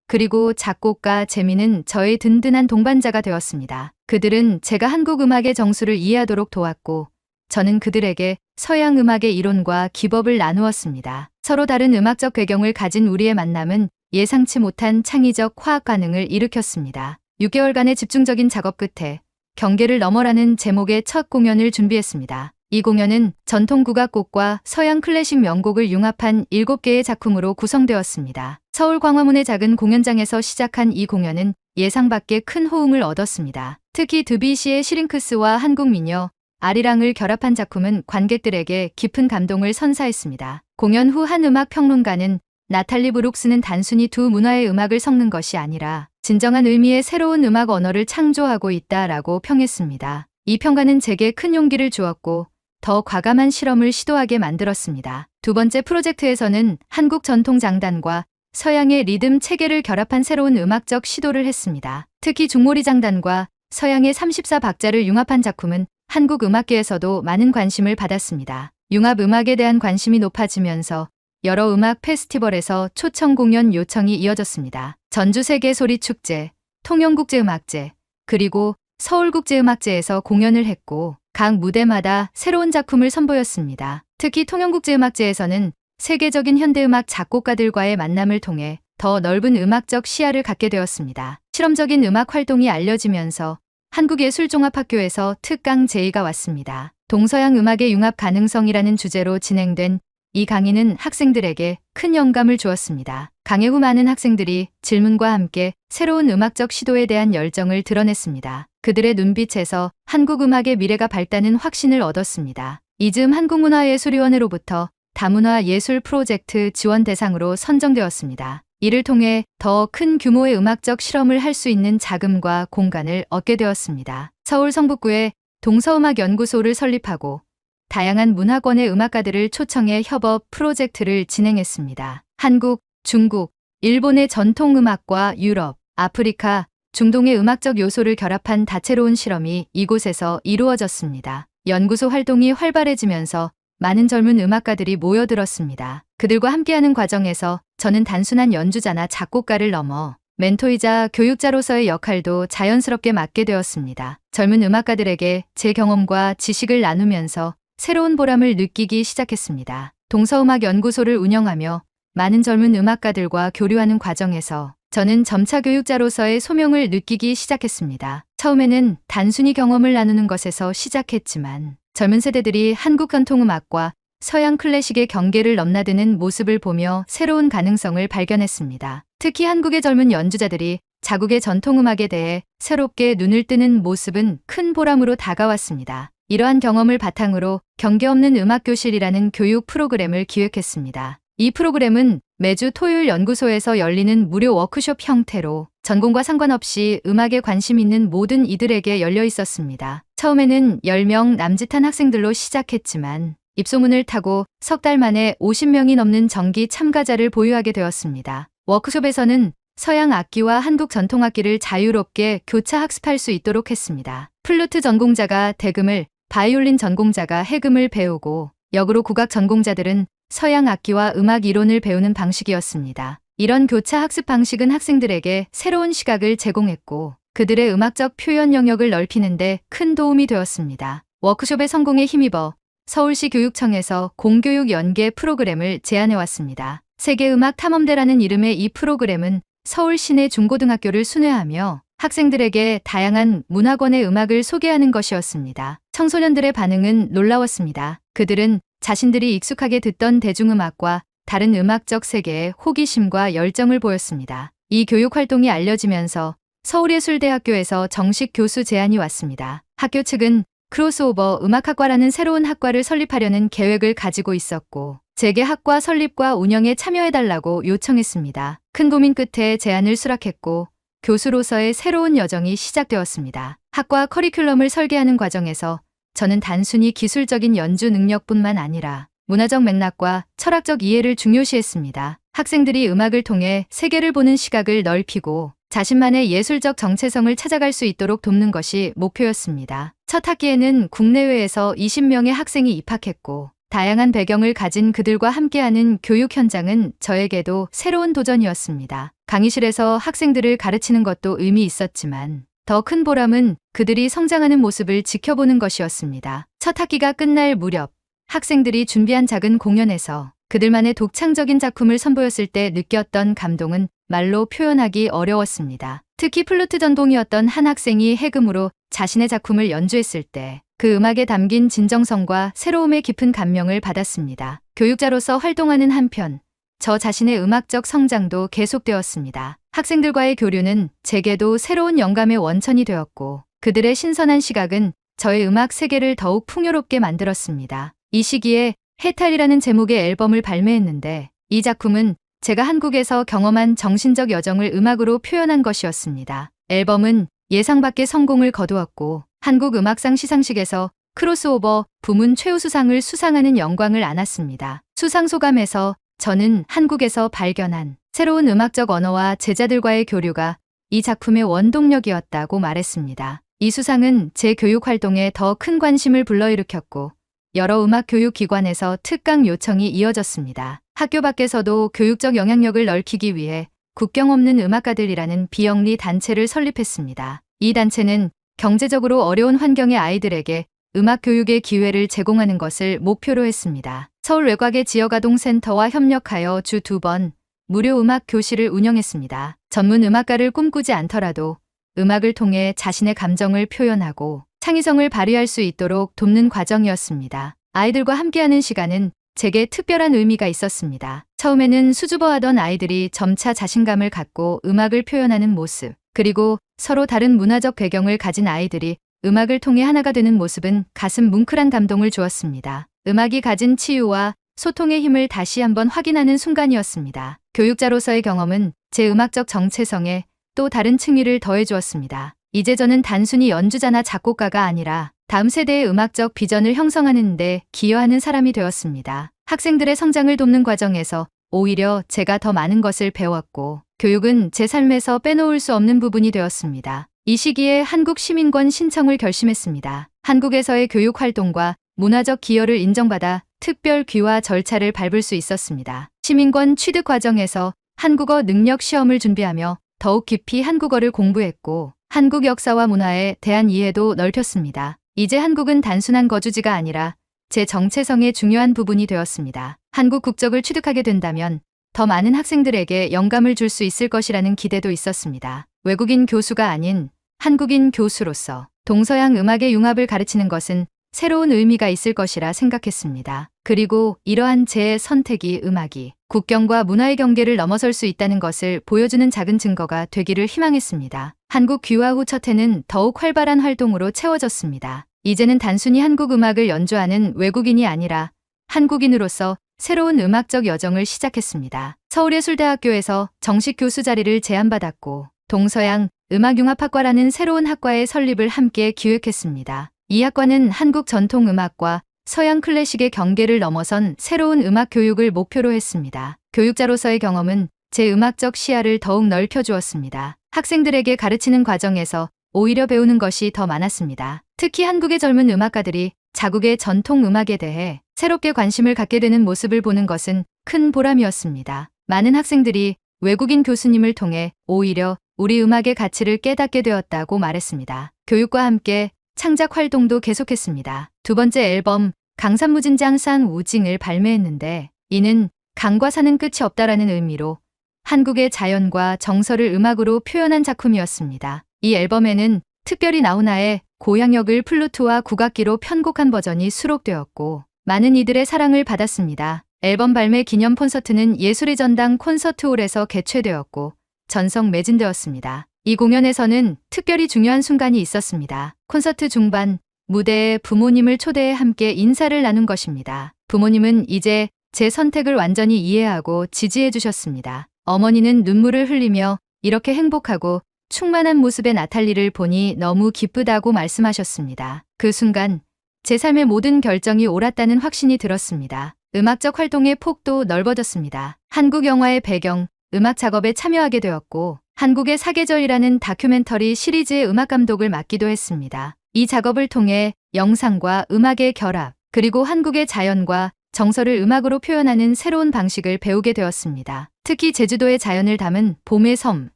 그리고 작곡가 재민은 저의 든든한 동반자가 되었습니다. 그들은 제가 한국 음악의 정수를 이해하도록 도왔고 저는 그들에게 서양 음악의 이론과 기법을 나누었습니다. 서로 다른 음악적 배경을 가진 우리의 만남은 예상치 못한 창의적 화학 반응을 일으켰습니다. 6개월간의 집중적인 작업 끝에 경계를 넘어라는 제목의 첫 공연을 준비했습니다. 이 공연은 전통 국악곡과 서양 클래식 명곡을 융합한 7개의 작품으로 구성되었습니다. 서울 광화문의 작은 공연장에서 시작한 이 공연은 예상 밖의 큰 호응을 얻었습니다. 특히 드뷔시의 시링크스와 한국 민요, 아리랑을 결합한 작품은 관객들에게 깊은 감동을 선사했습니다. 공연 후 한 음악 평론가는 나탈리 브룩스는 단순히 두 문화의 음악을 섞는 것이 아니라 진정한 의미의 새로운 음악 언어를 창조하고 있다라고 평했습니다. 이 평가는 제게 큰 용기를 주었고 더 과감한 실험을 시도하게 만들었습니다. 두 번째 프로젝트에서는 한국 전통 장단과 서양의 리듬 체계를 결합한 새로운 음악적 시도를 했습니다. 특히 중모리 장단과 서양의 34박자를 융합한 작품은 한국 음악계에서도 많은 관심을 받았습니다. 융합 음악에 대한 관심이 높아지면서 여러 음악 페스티벌에서 초청 공연 요청이 이어졌습니다. 전주 세계소리축제, 통영국제음악제, 그리고 서울국제음악제에서 공연을 했고 각 무대마다 새로운 작품을 선보였습니다. 특히 통영국제음악제에서는 세계적인 현대음악 작곡가들과의 만남을 통해 더 넓은 음악적 시야를 갖게 되었습니다. 실험적인 음악 활동이 알려지면서 한국예술종합학교에서 특강 제의가 왔습니다. 동서양 음악의 융합 가능성이라는 주제로 진행된 이 강의는 학생들에게 큰 영감을 주었습니다. 강의 후 많은 학생들이 질문과 함께 새로운 음악적 시도에 대한 열정을 드러냈습니다. 그들의 눈빛에서 한국 음악의 미래가 밝다는 확신을 얻었습니다. 이즈음 한국문화예술위원회로부터 다문화 예술 프로젝트 지원 대상으로 선정되었습니다. 이를 통해 더 큰 규모의 음악적 실험을 할 수 있는 자금과 공간을 얻게 되었습니다. 서울 성북구에 동서음악연구소를 설립하고 다양한 문화권의 음악가들을 초청해 협업 프로젝트를 진행했습니다. 한국, 중국, 일본의 전통음악과 유럽, 아프리카, 중동의 음악적 요소를 결합한 다채로운 실험이 이곳에서 이루어졌습니다. 연구소 활동이 활발해지면서 많은 젊은 음악가들이 모여들었습니다. 그들과 함께하는 과정에서 저는 단순한 연주자나 작곡가를 넘어 멘토이자 교육자로서의 역할도 자연스럽게 맡게 되었습니다. 젊은 음악가들에게 제 경험과 지식을 나누면서 새로운 보람을 느끼기 시작했습니다. 동서음악연구소를 운영하며 많은 젊은 음악가들과 교류하는 과정에서 저는 점차 교육자로서의 소명을 느끼기 시작했습니다. 처음에는 단순히 경험을 나누는 것에서 시작했지만 젊은 세대들이 한국 전통음악과 서양 클래식의 경계를 넘나드는 모습을 보며 새로운 가능성을 발견했습니다. 특히 한국의 젊은 연주자들이 자국의 전통음악에 대해 새롭게 눈을 뜨는 모습은 큰 보람으로 다가왔습니다. 이러한 경험을 바탕으로 경계 없는 음악교실이라는 교육 프로그램을 기획했습니다. 이 프로그램은 매주 토요일 연구소에서 열리는 무료 워크숍 형태로 전공과 상관없이 음악에 관심 있는 모든 이들에게 열려 있었습니다. 처음에는 10명 남짓한 학생들로 시작했지만 입소문을 타고 석 달 만에 50명이 넘는 정기 참가자를 보유하게 되었습니다. 워크숍에서는 서양 악기와 한국 전통악기를 자유롭게 교차 학습할 수 있도록 했습니다. 플루트 전공자가 대금을, 바이올린 전공자가 해금을 배우고 역으로 국악 전공자들은 서양 악기와 음악 이론을 배우는 방식이었습니다. 이런 교차 학습 방식은 학생들에게 새로운 시각을 제공했고 그들의 음악적 표현 영역을 넓히는 데 큰 도움이 되었습니다. 워크숍의 성공에 힘입어 서울시 교육청에서 공교육 연계 프로그램을 제안해왔습니다. 세계음악 탐험대라는 이름의 이 프로그램은 서울 시내 중고등학교를 순회하며 학생들에게 다양한 문화권의 음악을 소개하는 것이었습니다. 청소년들의 반응은 놀라웠습니다. 그들은 자신들이 익숙하게 듣던 대중음악과 다른 음악적 세계에 호기심과 열정을 보였습니다. 이 교육 활동이 알려지면서 서울예술대학교에서 정식 교수 제안이 왔습니다. 학교 측은 크로스오버 음악학과라는 새로운 학과를 설립하려는 계획을 가지고 있었고 재계 학과 설립과 운영에 참여해달라고 요청했습니다. 큰 고민 끝에 제안을 수락했고 교수로서의 새로운 여정이 시작되었습니다. 학과 커리큘럼을 설계하는 과정에서 저는 단순히 기술적인 연주 능력뿐만 아니라 문화적 맥락과 철학적 이해를 중요시했습니다. 학생들이 음악을 통해 세계를 보는 시각을 넓히고 자신만의 예술적 정체성을 찾아갈 수 있도록 돕는 것이 목표였습니다. 첫 학기에는 국내외에서 20명의 학생이 입학했고 다양한 배경을 가진 그들과 함께하는 교육 현장은 저에게도 새로운 도전이었습니다. 강의실에서 학생들을 가르치는 것도 의미 있었지만 더 큰 보람은 그들이 성장하는 모습을 지켜보는 것이었습니다. 첫 학기가 끝날 무렵 학생들이 준비한 작은 공연에서 그들만의 독창적인 작품을 선보였을 때 느꼈던 감동은 말로 표현하기 어려웠습니다. 특히 플루트 전공이었던 한 학생이 해금으로 자신의 작품을 연주했을 때 그 음악에 담긴 진정성과 새로움에 깊은 감명을 받았습니다. 교육자로서 활동하는 한편 저 자신의 음악적 성장도 계속되었습니다. 학생들과의 교류는 제게도 새로운 영감의 원천이 되었고 그들의 신선한 시각은 저의 음악 세계를 더욱 풍요롭게 만들었습니다. 이 시기에 해탈이라는 제목의 앨범을 발매했는데 이 작품은 제가 한국에서 경험한 정신적 여정을 음악으로 표현한 것이었습니다. 앨범은 예상 밖의 성공을 거두었고 한국 음악상 시상식에서 크로스오버 부문 최우수상을 수상하는 영광을 안았습니다. 수상 소감에서 저는 한국에서 발견한 새로운 음악적 언어와 제자들과의 교류가 이 작품의 원동력이었다고 말했습니다. 이 수상은 제 교육 활동에 더 큰 관심을 불러일으켰고 여러 음악 교육 기관에서 특강 요청이 이어졌습니다. 학교 밖에서도 교육적 영향력을 넓히기 위해 국경 없는 음악가들이라는 비영리 단체를 설립했습니다. 이 단체는 경제적으로 어려운 환경의 아이들에게 음악 교육의 기회를 제공하는 것을 목표로 했습니다. 서울 외곽의 지역아동센터와 협력하여 주 2번 무료 음악 교실을 운영했습니다. 전문 음악가를 꿈꾸지 않더라도 음악을 통해 자신의 감정을 표현하고 창의성을 발휘할 수 있도록 돕는 과정이었습니다. 아이들과 함께하는 시간은 제게 특별한 의미가 있었습니다. 처음에는 수줍어하던 아이들이 점차 자신감을 갖고 음악을 표현하는 모습, 그리고 서로 다른 문화적 배경을 가진 아이들이 음악을 통해 하나가 되는 모습은 가슴 뭉클한 감동을 주었습니다. 음악이 가진 치유와 소통의 힘을 다시 한번 확인하는 순간이었습니다. 교육자로서의 경험은 제 음악적 정체성에 또 다른 층위를 더해주었습니다. 이제 저는 단순히 연주자나 작곡가가 아니라 다음 세대의 음악적 비전을 형성하는 데 기여하는 사람이 되었습니다. 학생들의 성장을 돕는 과정에서 오히려 제가 더 많은 것을 배웠고 교육은 제 삶에서 빼놓을 수 없는 부분이 되었습니다. 이 시기에 한국 시민권 신청을 결심했습니다. 한국에서의 교육 활동과 문화적 기여를 인정받아 특별 귀화 절차를 밟을 수 있었습니다. 시민권 취득 과정에서 한국어 능력 시험을 준비하며 더욱 깊이 한국어를 공부했고 한국 역사와 문화에 대한 이해도 넓혔습니다. 이제 한국은 단순한 거주지가 아니라 제 정체성의 중요한 부분이 되었습니다. 한국 국적을 취득하게 된다면 더 많은 학생들에게 영감을 줄 수 있을 것이라는 기대도 있었습니다. 외국인 교수가 아닌 한국인 교수로서 동서양 음악의 융합을 가르치는 것은 새로운 의미가 있을 것이라 생각했습니다. 그리고 이러한 제 선택이 음악이 국경과 문화의 경계를 넘어설 수 있다는 것을 보여주는 작은 증거가 되기를 희망했습니다. 한국 귀화 후 첫 해는 더욱 활발한 활동으로 채워졌습니다. 이제는 단순히 한국 음악을 연주하는 외국인이 아니라 한국인으로서 새로운 음악적 여정을 시작했습니다. 서울예술대학교에서 정식 교수 자리를 제안받았고 동서양 음악융합학과라는 새로운 학과의 설립을 함께 기획했습니다. 이 학과는 한국 전통음악과 서양 클래식의 경계를 넘어선 새로운 음악 교육을 목표로 했습니다. 교육자로서의 경험은 제 음악적 시야를 더욱 넓혀주었습니다. 학생들에게 가르치는 과정에서 오히려 배우는 것이 더 많았습니다. 특히 한국의 젊은 음악가들이 자국의 전통 음악에 대해 새롭게 관심을 갖게 되는 모습을 보는 것은 큰 보람이었습니다. 많은 학생들이 외국인 교수님을 통해 오히려 우리 음악의 가치를 깨닫게 되었다고 말했습니다. 교육과 함께 창작 활동도 계속했습니다. 두 번째 앨범 강산무진장 산 우징을 발매했는데 이는 강과 산은 끝이 없다라는 의미로 한국의 자연과 정서를 음악으로 표현한 작품이었습니다. 이 앨범에는 특별히 나훈아의 고향역을 플루트와 국악기로 편곡한 버전이 수록되었고 많은 이들의 사랑을 받았습니다. 앨범 발매 기념 콘서트는 예술의 전당 콘서트홀에서 개최되었고 전성 매진되었습니다. 이 공연에서는 특별히 중요한 순간이 있었습니다. 콘서트 중반 무대에 부모님을 초대해 함께 인사를 나눈 것입니다. 부모님은 이제 제 선택을 완전히 이해하고 지지해 주셨습니다. 어머니는 눈물을 흘리며 이렇게 행복하고 충만한 모습의 나탈리를 보니 너무 기쁘다고 말씀하셨습니다. 그 순간 제 삶의 모든 결정이 옳았다는 확신이 들었습니다. 음악적 활동의 폭도 넓어졌습니다. 한국 영화의 배경, 음악 작업에 참여하게 되었고 한국의 사계절이라는 다큐멘터리 시리즈의 음악 감독을 맡기도 했습니다. 이 작업을 통해 영상과 음악의 결합, 그리고 한국의 자연과 정서를 음악으로 표현하는 새로운 방식을 배우게 되었습니다. 특히 제주도의 자연을 담은 봄의 섬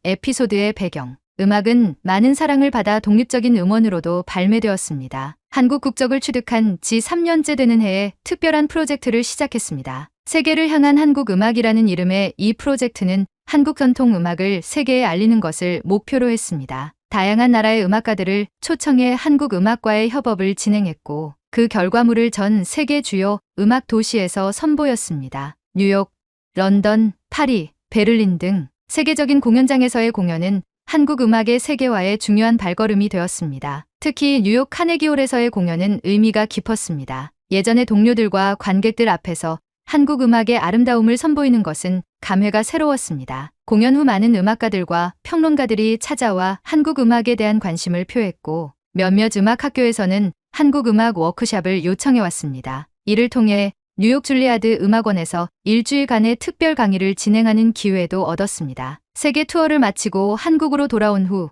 에피소드의 배경, 음악은 많은 사랑을 받아 독립적인 음원으로도 발매되었습니다. 한국 국적을 취득한 지 3년째 되는 해에 특별한 프로젝트를 시작했습니다. 세계를 향한 한국 음악이라는 이름의 이 프로젝트는 한국 전통 음악을 세계에 알리는 것을 목표로 했습니다. 다양한 나라의 음악가들을 초청해 한국 음악과의 협업을 진행했고 그 결과물을 전 세계 주요 음악 도시에서 선보였습니다. 뉴욕, 런던, 파리, 베를린 등 세계적인 공연장에서의 공연은 한국 음악의 세계화에 중요한 발걸음이 되었습니다. 특히 뉴욕 카네기홀에서의 공연은 의미가 깊었습니다. 예전의 동료들과 관객들 앞에서 한국 음악의 아름다움을 선보이는 것은 감회가 새로웠습니다. 공연 후 많은 음악가들과 평론가들이 찾아와 한국 음악에 대한 관심을 표했고 몇몇 음악 학교에서는 한국 음악 워크숍을 요청해 왔습니다. 이를 통해 뉴욕 줄리아드 음악원에서 일주일간의 특별 강의를 진행하는 기회도 얻었습니다. 세계 투어를 마치고 한국으로 돌아온 후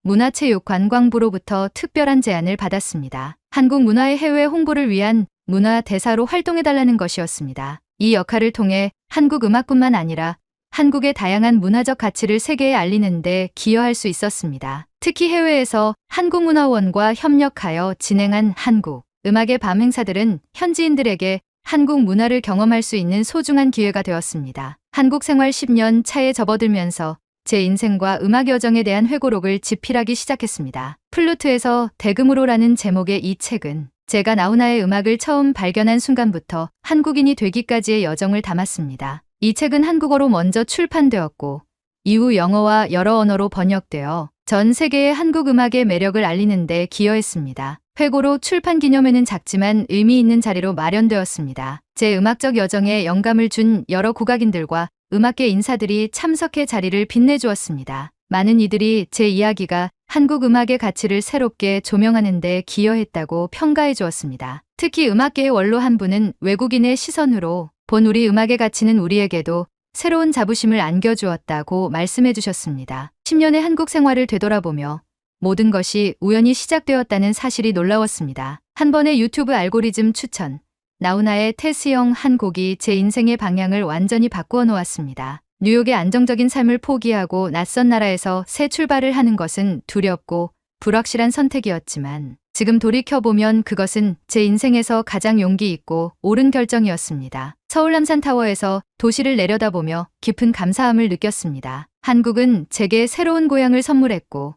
문화체육관광부로부터 특별한 제안을 받았습니다. 한국 문화의 해외 홍보를 위한 문화 대사로 활동해달라는 것이었습니다. 이 역할을 통해 한국 음악뿐만 아니라 한국의 다양한 문화적 가치를 세계에 알리는 데 기여할 수 있었습니다. 특히 해외에서 한국문화원과 협력하여 진행한 한국 음악의 밤 행사들은 현지인들에게 한국 문화를 경험할 수 있는 소중한 기회가 되었습니다. 한국 생활 10년 차에 접어들면서 제 인생과 음악 여정에 대한 회고록을 집필하기 시작했습니다. 플루트에서 대금으로라는 제목의 이 책은 제가 나훈아의 음악을 처음 발견한 순간부터 한국인이 되기까지의 여정을 담았습니다. 이 책은 한국어로 먼저 출판되었고 이후 영어와 여러 언어로 번역되어 전 세계의 한국 음악의 매력을 알리는 데 기여했습니다. 회고록 출판 기념회는 작지만 의미 있는 자리로 마련되었습니다. 제 음악적 여정에 영감을 준 여러 국악인들과 음악계 인사들이 참석해 자리를 빛내주었습니다. 많은 이들이 제 이야기가 한국 음악의 가치를 새롭게 조명하는 데 기여했다고 평가해 주었습니다. 특히 음악계의 원로 한 분은 외국인의 시선으로 본 우리 음악의 가치는 우리에게도 새로운 자부심을 안겨주었다고 말씀해 주셨습니다. 10년의 한국 생활을 되돌아보며 모든 것이 우연히 시작되었다는 사실이 놀라웠습니다. 한 번의 유튜브 알고리즘 추천, 나훈아의 테스형 한 곡이 제 인생의 방향을 완전히 바꾸어 놓았습니다. 뉴욕의 안정적인 삶을 포기하고 낯선 나라에서 새 출발을 하는 것은 두렵고 불확실한 선택이었지만 지금 돌이켜보면 그것은 제 인생에서 가장 용기 있고 옳은 결정이었습니다. 서울 남산타워에서 도시를 내려다보며 깊은 감사함을 느꼈습니다. 한국은 제게 새로운 고향을 선물했고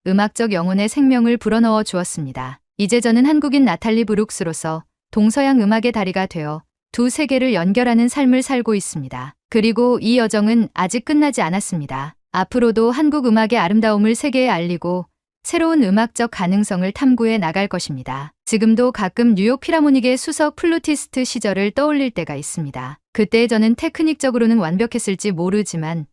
음악적 영혼의 생명을 불어넣어 주었습니다. 이제 저는 한국인 나탈리 브룩스로서 동서양 음악의 다리가 되어 두 세계를 연결하는 삶을 살고 있습니다. 그리고 이 여정은 아직 끝나지 않았습니다. 앞으로도 한국 음악의 아름다움을 세계에 알리고 새로운 음악적 가능성을 탐구해 나갈 것입니다. 지금도 가끔 뉴욕 필하모닉의 수석 플루티스트 시절을 떠올릴 때가 있습니다. 그때 저는 테크닉적으로는 완벽했을지 모르지만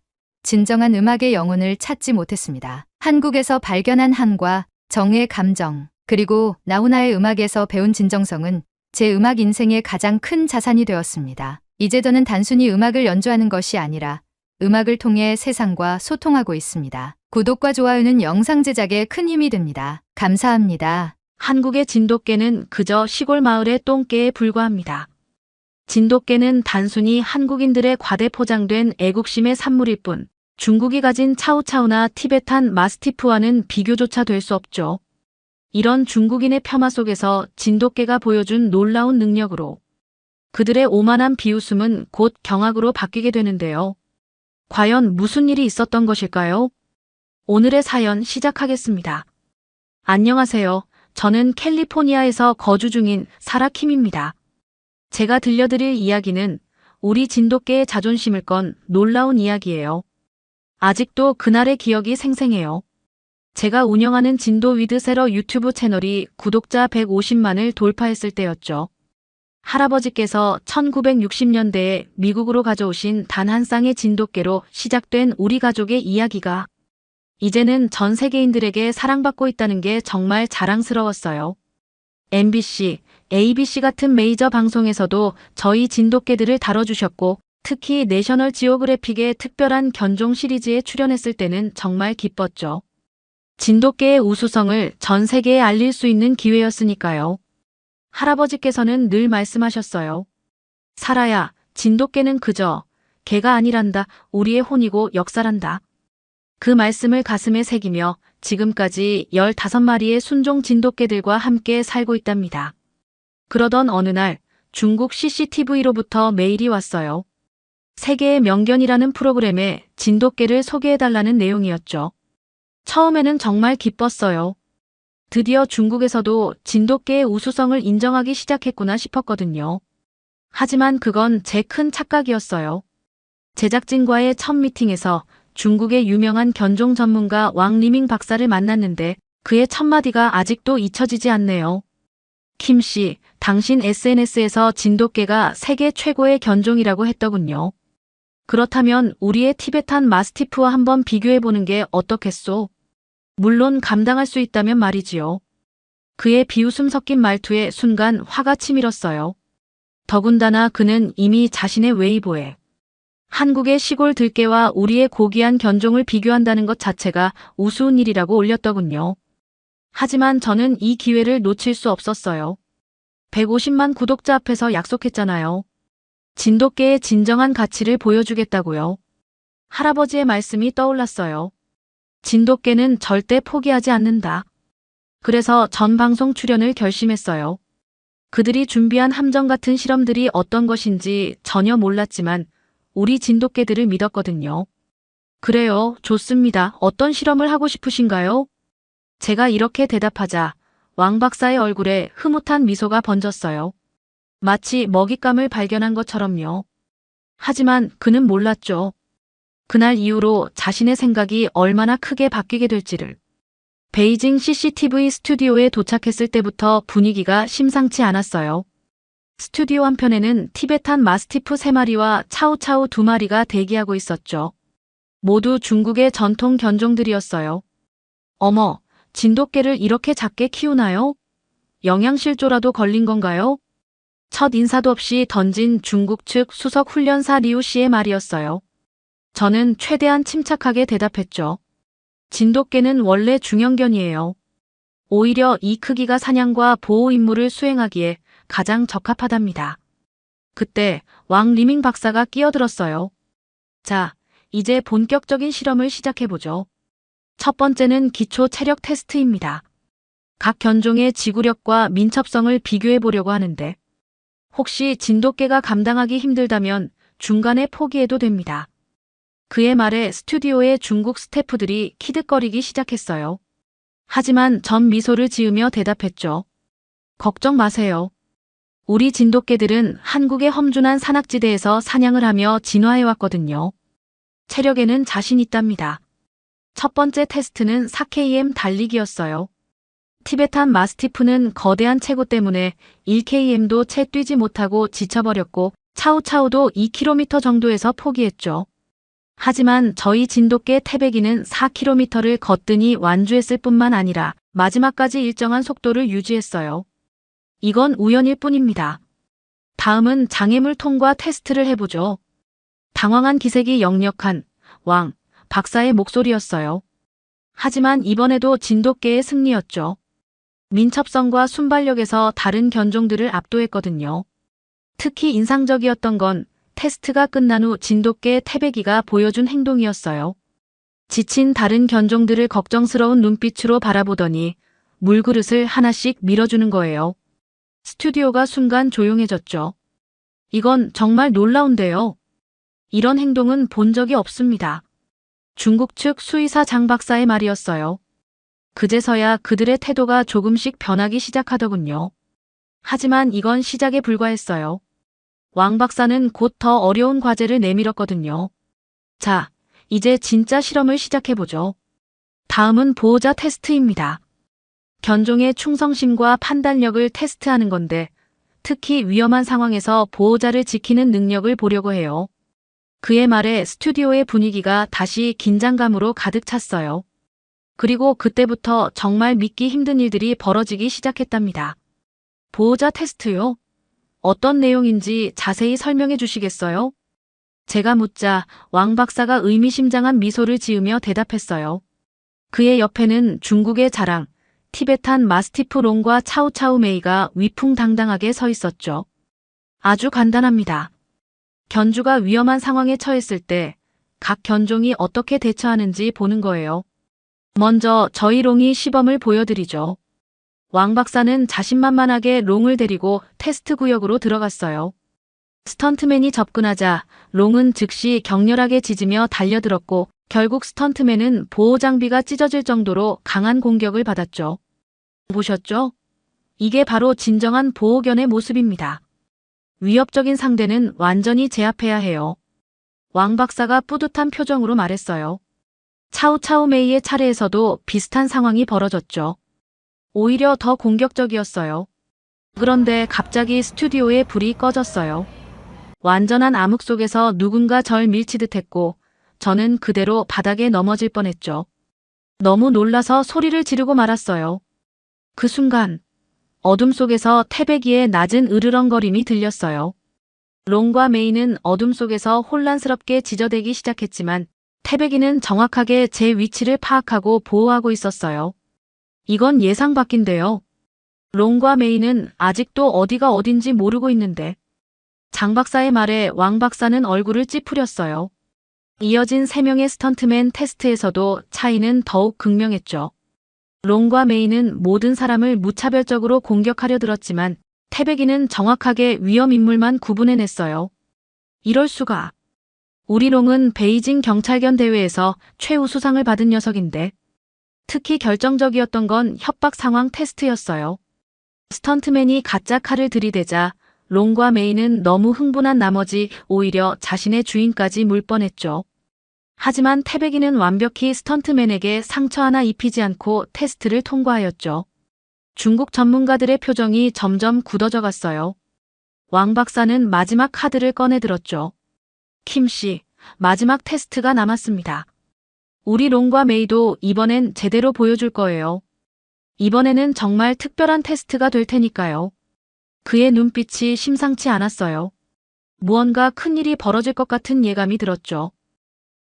진정한 음악의 영혼을 찾지 못했습니다. 한국에서 발견한 한과 정의 감정, 그리고 나훈아의 음악에서 배운 진정성은 제 음악 인생의 가장 큰 자산이 되었습니다. 이제 저는 단순히 음악을 연주하는 것이 아니라 음악을 통해 세상과 소통하고 있습니다. 구독과 좋아요는 영상 제작에 큰 힘이 됩니다. 감사합니다. 한국의 진돗개는 그저 시골 마을의 똥개에 불과합니다. 진돗개는 단순히 한국인들의 과대 포장된 애국심의 산물일 뿐 중국이 가진 차우차우나 티베탄 마스티프와는 비교조차 될 수 없죠. 이런 중국인의 폄하 속에서 진돗개가 보여준 놀라운 능력으로 그들의 오만한 비웃음은 곧 경악으로 바뀌게 되는데요. 과연 무슨 일이 있었던 것일까요? 오늘의 사연 시작하겠습니다. 안녕하세요. 저는 캘리포니아에서 거주 중인 사라 킴입니다. 제가 들려드릴 이야기는 우리 진돗개의 자존심을 건 놀라운 이야기예요. 아직도 그날의 기억이 생생해요. 제가 운영하는 진도 위드세러 유튜브 채널이 구독자 150만을 돌파했을 때였죠. 할아버지께서 1960년대에 미국으로 가져오신 단 한 쌍의 진돗개로 시작된 우리 가족의 이야기가 이제는 전 세계인들에게 사랑받고 있다는 게 정말 자랑스러웠어요. MBC, ABC 같은 메이저 방송에서도 저희 진돗개들을 다뤄주셨고 특히 내셔널 지오그래픽의 특별한 견종 시리즈에 출연했을 때는 정말 기뻤죠. 진돗개의 우수성을 전 세계에 알릴 수 있는 기회였으니까요. 할아버지께서는 늘 말씀하셨어요. 사라야, 진돗개는 그저 개가 아니란다. 우리의 혼이고 역사란다. 그 말씀을 가슴에 새기며 지금까지 15마리의 순종 진돗개들과 함께 살고 있답니다. 그러던 어느 날 중국 CCTV로부터 메일이 왔어요. 세계의 명견이라는 프로그램에 진돗개를 소개해달라는 내용이었죠. 처음에는 정말 기뻤어요. 드디어 중국에서도 진돗개의 우수성을 인정하기 시작했구나 싶었거든요. 하지만 그건 제 큰 착각이었어요. 제작진과의 첫 미팅에서 중국의 유명한 견종 전문가 왕 리밍 박사를 만났는데 그의 첫마디가 아직도 잊혀지지 않네요. 킴 씨, 당신 SNS에서 진돗개가 세계 최고의 견종이라고 했더군요. 그렇다면 우리의 티베탄 마스티프와 한번 비교해보는 게 어떻겠소? 물론 감당할 수 있다면 말이지요. 그의 비웃음 섞인 말투에 순간 화가 치밀었어요. 더군다나 그는 이미 자신의 웨이보에 한국의 시골 들개와 우리의 고귀한 견종을 비교한다는 것 자체가 우스운 일이라고 올렸더군요. 하지만 저는 이 기회를 놓칠 수 없었어요. 150만 구독자 앞에서 약속했잖아요. 진돗개의 진정한 가치를 보여주겠다고요. 할아버지의 말씀이 떠올랐어요. 진돗개는 절대 포기하지 않는다. 그래서 전 방송 출연을 결심했어요. 그들이 준비한 함정 같은 실험들이 어떤 것인지 전혀 몰랐지만 우리 진돗개들을 믿었거든요. 그래요, 좋습니다. 어떤 실험을 하고 싶으신가요? 제가 이렇게 대답하자 왕 박사의 얼굴에 흐뭇한 미소가 번졌어요. 마치 먹잇감을 발견한 것처럼요. 하지만 그는 몰랐죠. 그날 이후로 자신의 생각이 얼마나 크게 바뀌게 될지를. 베이징 CCTV 스튜디오에 도착했을 때부터 분위기가 심상치 않았어요. 스튜디오 한편에는 티베탄 마스티프 3마리와 차우차우 2마리가 대기하고 있었죠. 모두 중국의 전통 견종들이었어요. 어머, 진돗개를 이렇게 작게 키우나요? 영양실조라도 걸린 건가요? 첫 인사도 없이 던진 중국 측 수석 훈련사 리우 씨의 말이었어요. 저는 최대한 침착하게 대답했죠. 진돗개는 원래 중형견이에요. 오히려 이 크기가 사냥과 보호 임무를 수행하기에 가장 적합하답니다. 그때 왕 리밍 박사가 끼어들었어요. 자, 이제 본격적인 실험을 시작해보죠. 첫 번째는 기초 체력 테스트입니다. 각 견종의 지구력과 민첩성을 비교해보려고 하는데 혹시 진돗개가 감당하기 힘들다면 중간에 포기해도 됩니다. 그의 말에 스튜디오의 중국 스태프들이 키득거리기 시작했어요. 하지만 전 미소를 지으며 대답했죠. 걱정 마세요. 우리 진돗개들은 한국의 험준한 산악지대에서 사냥을 하며 진화해왔거든요. 체력에는 자신 있답니다. 첫 번째 테스트는 4km 달리기였어요. 티베탄 마스티프는 거대한 체구 때문에 1km도 채 뛰지 못하고 지쳐버렸고 차우차우도 2km 정도에서 포기했죠. 하지만 저희 진돗개 태백이는 4km를 거뜬히 완주했을 뿐만 아니라 마지막까지 일정한 속도를 유지했어요. 이건 우연일 뿐입니다. 다음은 장애물 통과 테스트를 해보죠. 당황한 기색이 역력한 왕 박사의 목소리였어요. 하지만 이번에도 진돗개의 승리였죠. 민첩성과 순발력에서 다른 견종들을 압도했거든요. 특히 인상적이었던 건 테스트가 끝난 후 진돗개 태백이가 보여준 행동이었어요. 지친 다른 견종들을 걱정스러운 눈빛으로 바라보더니 물그릇을 하나씩 밀어주는 거예요. 스튜디오가 순간 조용해졌죠. 이건 정말 놀라운데요. 이런 행동은 본 적이 없습니다. 중국 측 수의사 장 박사의 말이었어요. 그제서야 그들의 태도가 조금씩 변하기 시작하더군요. 하지만 이건 시작에 불과했어요. 왕 박사는 곧 더 어려운 과제를 내밀었거든요. 자, 이제 진짜 실험을 시작해보죠. 다음은 보호자 테스트입니다. 견종의 충성심과 판단력을 테스트하는 건데 특히 위험한 상황에서 보호자를 지키는 능력을 보려고 해요. 그의 말에 스튜디오의 분위기가 다시 긴장감으로 가득 찼어요. 그리고 그때부터 정말 믿기 힘든 일들이 벌어지기 시작했답니다. 보호자 테스트요? 어떤 내용인지 자세히 설명해 주시겠어요? 제가 묻자 왕 박사가 의미심장한 미소를 지으며 대답했어요. 그의 옆에는 중국의 자랑, 티베탄 마스티프 롱과 차우차우 메이가 위풍당당하게 서 있었죠. 아주 간단합니다. 견주가 위험한 상황에 처했을 때 각 견종이 어떻게 대처하는지 보는 거예요. 먼저 저희 롱이 시범을 보여드리죠. 왕 박사는 자신만만하게 롱을 데리고 테스트 구역으로 들어갔어요. 스턴트맨이 접근하자 롱은 즉시 격렬하게 짖으며 달려들었고 결국 스턴트맨은 보호 장비가 찢어질 정도로 강한 공격을 받았죠. 보셨죠? 이게 바로 진정한 보호견의 모습입니다. 위협적인 상대는 완전히 제압해야 해요. 왕 박사가 뿌듯한 표정으로 말했어요. 차우차우 메이의 차례에서도 비슷한 상황이 벌어졌죠. 오히려 더 공격적이었어요. 그런데 갑자기 스튜디오에 불이 꺼졌어요. 완전한 암흑 속에서 누군가 절 밀치듯 했고 저는 그대로 바닥에 넘어질 뻔했죠. 너무 놀라서 소리를 지르고 말았어요. 그 순간 어둠 속에서 태배기의 낮은 으르렁거림이 들렸어요. 롱과 메이는 어둠 속에서 혼란스럽게 지저대기 시작했지만 태배기는 정확하게 제 위치를 파악하고 보호하고 있었어요. 이건 예상 밖인데요. 롱과 메이는 아직도 어디가 어딘지 모르고 있는데 장 박사의 말에 왕 박사는 얼굴을 찌푸렸어요. 이어진 3명의 스턴트맨 테스트에서도 차이는 더욱 극명했죠. 롱과 메이는 모든 사람을 무차별적으로 공격하려 들었지만 태배기는 정확하게 위험 인물만 구분해냈어요. 이럴 수가. 우리 롱은 베이징 경찰견 대회에서 최우수상을 받은 녀석인데 특히 결정적이었던 건 협박 상황 테스트였어요. 스턴트맨이 가짜 칼을 들이대자 롱과 메이는 너무 흥분한 나머지 오히려 자신의 주인까지 물 뻔했죠. 하지만 태배기는 완벽히 스턴트맨에게 상처 하나 입히지 않고 테스트를 통과하였죠. 중국 전문가들의 표정이 점점 굳어져 갔어요. 왕 박사는 마지막 카드를 꺼내들었죠. 킴 씨, 마지막 테스트가 남았습니다. 우리 롱과 메이도 이번엔 제대로 보여줄 거예요. 이번에는 정말 특별한 테스트가 될 테니까요. 그의 눈빛이 심상치 않았어요. 무언가 큰일이 벌어질 것 같은 예감이 들었죠.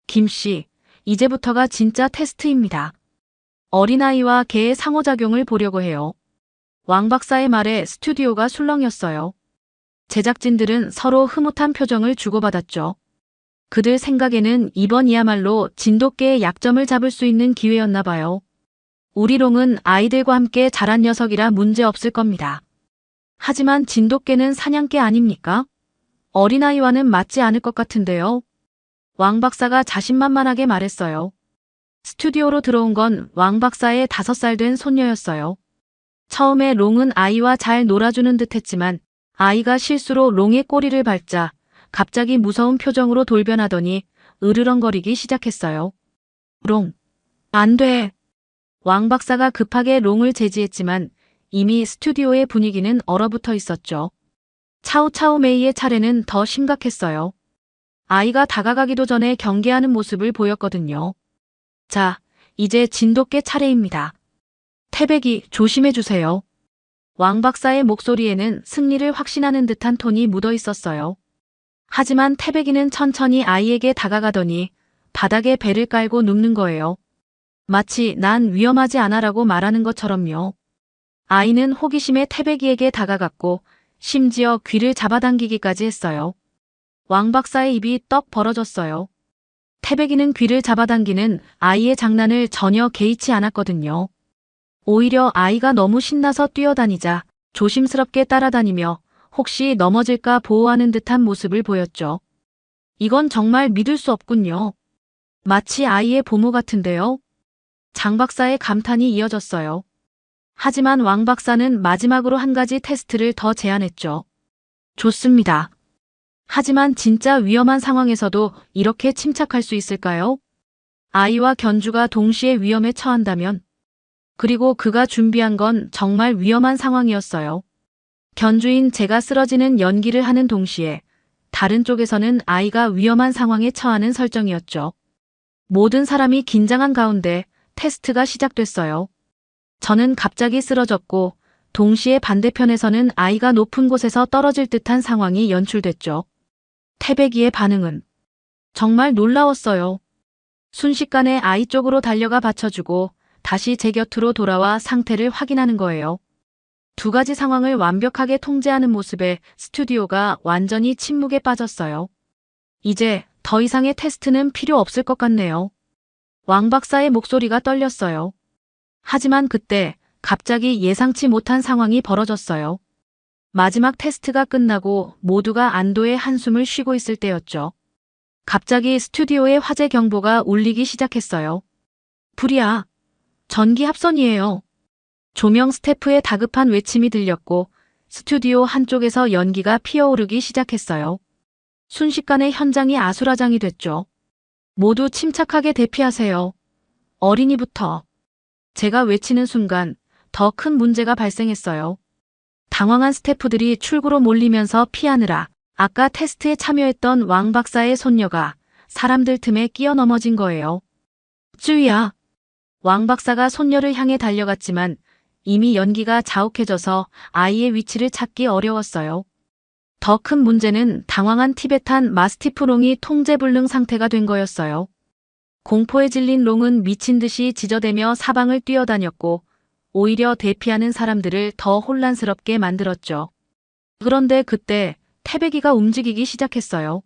김 씨, 이제부터가 진짜 테스트입니다. 어린아이와 개의 상호작용을 보려고 해요. 왕 박사의 말에 스튜디오가 술렁였어요. 제작진들은 서로 흐뭇한 표정을 주고받았죠. 그들 생각에는 이번이야말로 진돗개의 약점을 잡을 수 있는 기회였나 봐요. 우리 롱은 아이들과 함께 자란 녀석이라 문제 없을 겁니다. 하지만 진돗개는 사냥개 아닙니까? 어린아이와는 맞지 않을 것 같은데요. 왕 박사가 자신만만하게 말했어요. 스튜디오로 들어온 건 왕 박사의 5살 된 손녀였어요. 처음에 롱은 아이와 잘 놀아주는 듯 했지만 아이가 실수로 롱의 꼬리를 밟자 갑자기 무서운 표정으로 돌변하더니 으르렁거리기 시작했어요. 롱, 안 돼. 왕 박사가 급하게 롱을 제지했지만 이미 스튜디오의 분위기는 얼어붙어 있었죠. 차우차우 메이의 차례는 더 심각했어요. 아이가 다가가기도 전에 경계하는 모습을 보였거든요. 자, 이제 진돗개 차례입니다. 태배기 조심해주세요. 왕 박사의 목소리에는 승리를 확신하는 듯한 톤이 묻어 있었어요. 하지만 태배기는 천천히 아이에게 다가가더니 바닥에 배를 깔고 눕는 거예요. 마치 난 위험하지 않아라고 말하는 것처럼요. 아이는 호기심에 태배기에게 다가갔고 심지어 귀를 잡아당기기까지 했어요. 왕 박사의 입이 떡 벌어졌어요. 태배기는 귀를 잡아당기는 아이의 장난을 전혀 개의치 않았거든요. 오히려 아이가 너무 신나서 뛰어다니자 조심스럽게 따라다니며 혹시 넘어질까 보호하는 듯한 모습을 보였죠. 이건 정말 믿을 수 없군요. 마치 아이의 보모 같은데요. 장 박사의 감탄이 이어졌어요. 하지만 왕 박사는 마지막으로 한 가지 테스트를 더 제안했죠. 좋습니다. 하지만 진짜 위험한 상황에서도 이렇게 침착할 수 있을까요? 아이와 견주가 동시에 위험에 처한다면? 그리고 그가 준비한 건 정말 위험한 상황이었어요. 견주인 제가 쓰러지는 연기를 하는 동시에 다른 쪽에서는 아이가 위험한 상황에 처하는 설정이었죠. 모든 사람이 긴장한 가운데 테스트가 시작됐어요. 저는 갑자기 쓰러졌고 동시에 반대편에서는 아이가 높은 곳에서 떨어질 듯한 상황이 연출됐죠. 태배기의 반응은 정말 놀라웠어요. 순식간에 아이 쪽으로 달려가 받쳐주고 다시 제 곁으로 돌아와 상태를 확인하는 거예요. 두 가지 상황을 완벽하게 통제하는 모습에 스튜디오가 완전히 침묵에 빠졌어요. 이제 더 이상의 테스트는 필요 없을 것 같네요. 왕 박사의 목소리가 떨렸어요. 하지만 그때 갑자기 예상치 못한 상황이 벌어졌어요. 마지막 테스트가 끝나고 모두가 안도의 한숨을 쉬고 있을 때였죠. 갑자기 스튜디오의 화재 경보가 울리기 시작했어요. 불이야. 전기 합선이에요. 조명 스태프의 다급한 외침이 들렸고 스튜디오 한쪽에서 연기가 피어오르기 시작했어요. 순식간에 현장이 아수라장이 됐죠. 모두 침착하게 대피하세요. 어린이부터. 제가 외치는 순간 더 큰 문제가 발생했어요. 당황한 스태프들이 출구로 몰리면서 피하느라 아까 테스트에 참여했던 왕 박사의 손녀가 사람들 틈에 끼어 넘어진 거예요. 쯔위야. 왕 박사가 손녀를 향해 달려갔지만 이미 연기가 자욱해져서 아이의 위치를 찾기 어려웠어요. 더 큰 문제는 당황한 티베탄 마스티프 롱이 통제불능 상태가 된 거였어요. 공포에 질린 롱은 미친 듯이 지저대며 사방을 뛰어다녔고 오히려 대피하는 사람들을 더 혼란스럽게 만들었죠. 그런데 그때 태백이가 움직이기 시작했어요.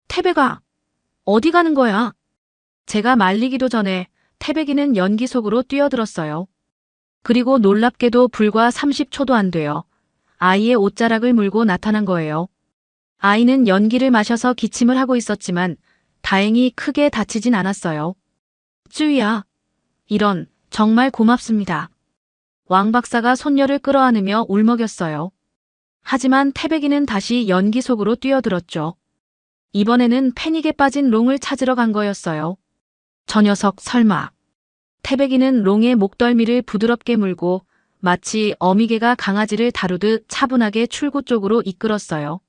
태백아, 어디 가는 거야? 제가 말리기도 전에 태백이는 연기 속으로 뛰어들었어요. 그리고 놀랍게도 불과 30초도 안 돼요. 아이의 옷자락을 물고 나타난 거예요. 아이는 연기를 마셔서 기침을 하고 있었지만 다행히 크게 다치진 않았어요. 쯔위야, 이런, 정말 고맙습니다. 왕 박사가 손녀를 끌어안으며 울먹였어요. 하지만 태백이는 다시 연기 속으로 뛰어들었죠. 이번에는 패닉에 빠진 롱을 찾으러 간 거였어요. 저 녀석 설마. 태백이는 롱의 목덜미를 부드럽게 물고 마치 어미개가 강아지를 다루듯 차분하게 출구 쪽으로 이끌었어요.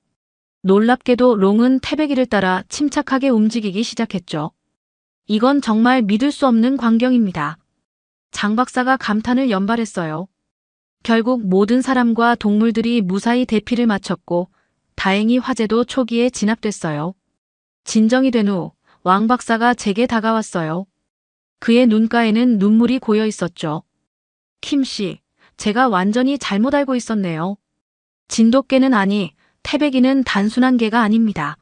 놀랍게도 롱은 태백이를 따라 침착하게 움직이기 시작했죠. 이건 정말 믿을 수 없는 광경입니다. 장 박사가 감탄을 연발했어요. 결국 모든 사람과 동물들이 무사히 대피를 마쳤고 다행히 화재도 초기에 진압됐어요. 진정이 된 후 왕 박사가 제게 다가왔어요. 그의 눈가에는 눈물이 고여 있었죠. 킴 씨, 제가 완전히 잘못 알고 있었네요. 진돗개는 아니, 태백이는 단순한 개가 아닙니다.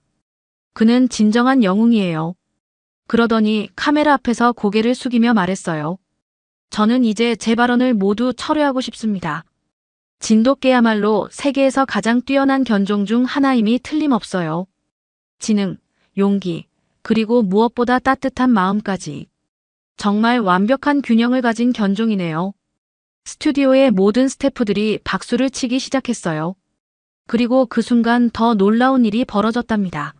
그는 진정한 영웅이에요. 그러더니 카메라 앞에서 고개를 숙이며 말했어요. 저는 이제 제 발언을 모두 철회하고 싶습니다. 진돗개야말로 세계에서 가장 뛰어난 견종 중 하나임이 틀림없어요. 지능, 용기, 그리고 무엇보다 따뜻한 마음까지. 정말 완벽한 균형을 가진 견종이네요. 스튜디오의 모든 스태프들이 박수를 치기 시작했어요. 그리고 그 순간 더 놀라운 일이 벌어졌답니다.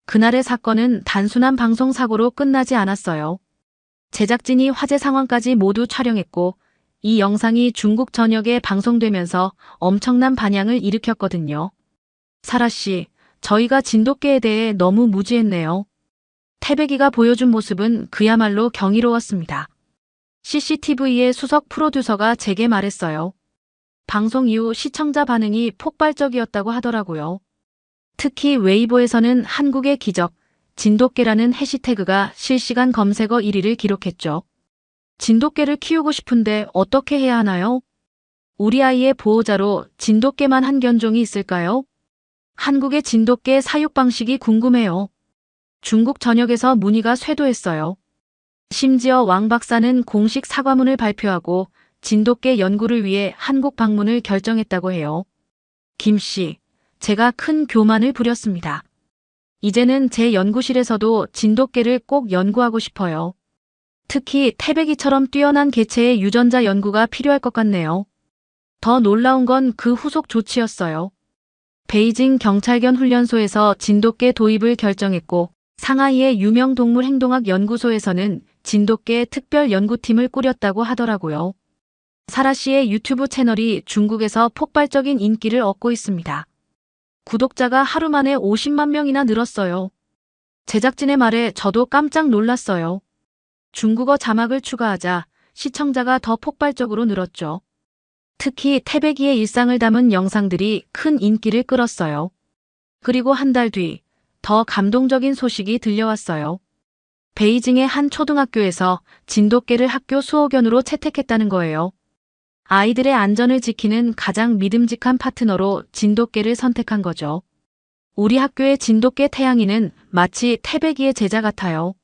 그날의 사건은 단순한 방송사고로 끝나지 않았어요. 제작진이 화재 상황까지 모두 촬영했고 이 영상이 중국 전역에 방송되면서 엄청난 반향을 일으켰거든요. 사라 씨, 저희가 진돗개에 대해 너무 무지했네요. 태백이가 보여준 모습은 그야말로 경이로웠습니다. CCTV의 수석 프로듀서가 제게 말했어요. 방송 이후 시청자 반응이 폭발적이었다고 하더라고요. 특히 웨이보에서는 한국의 기적, 진돗개라는 해시태그가 실시간 검색어 1위를 기록했죠. 진돗개를 키우고 싶은데 어떻게 해야 하나요? 우리 아이의 보호자로 진돗개만 한 견종이 있을까요? 한국의 진돗개 사육 방식이 궁금해요. 중국 전역에서 문의가 쇄도했어요. 심지어 왕 박사는 공식 사과문을 발표하고 진돗개 연구를 위해 한국 방문을 결정했다고 해요. 김 씨, 제가 큰 교만을 부렸습니다. 이제는 제 연구실에서도 진돗개를 꼭 연구하고 싶어요. 특히 태백이처럼 뛰어난 개체의 유전자 연구가 필요할 것 같네요. 더 놀라운 건 그 후속 조치였어요. 베이징 경찰견 훈련소에서 진돗개 도입을 결정했고 상하이의 유명 동물 행동학 연구소에서는 진돗개 특별 연구팀을 꾸렸다고 하더라고요. 사라 씨의 유튜브 채널이 중국에서 폭발적인 인기를 얻고 있습니다. 구독자가 하루 만에 50만 명이나 늘었어요. 제작진의 말에 저도 깜짝 놀랐어요. 중국어 자막을 추가하자 시청자가 더 폭발적으로 늘었죠. 특히 태백이의 일상을 담은 영상들이 큰 인기를 끌었어요. 그리고 한 달 뒤 더 감동적인 소식이 들려왔어요. 베이징의 한 초등학교에서 진돗개를 학교 수호견으로 채택했다는 거예요. 아이들의 안전을 지키는 가장 믿음직한 파트너로 진돗개를 선택한 거죠. 우리 학교의 진돗개 태양이는 마치 태백이의 제자 같아요.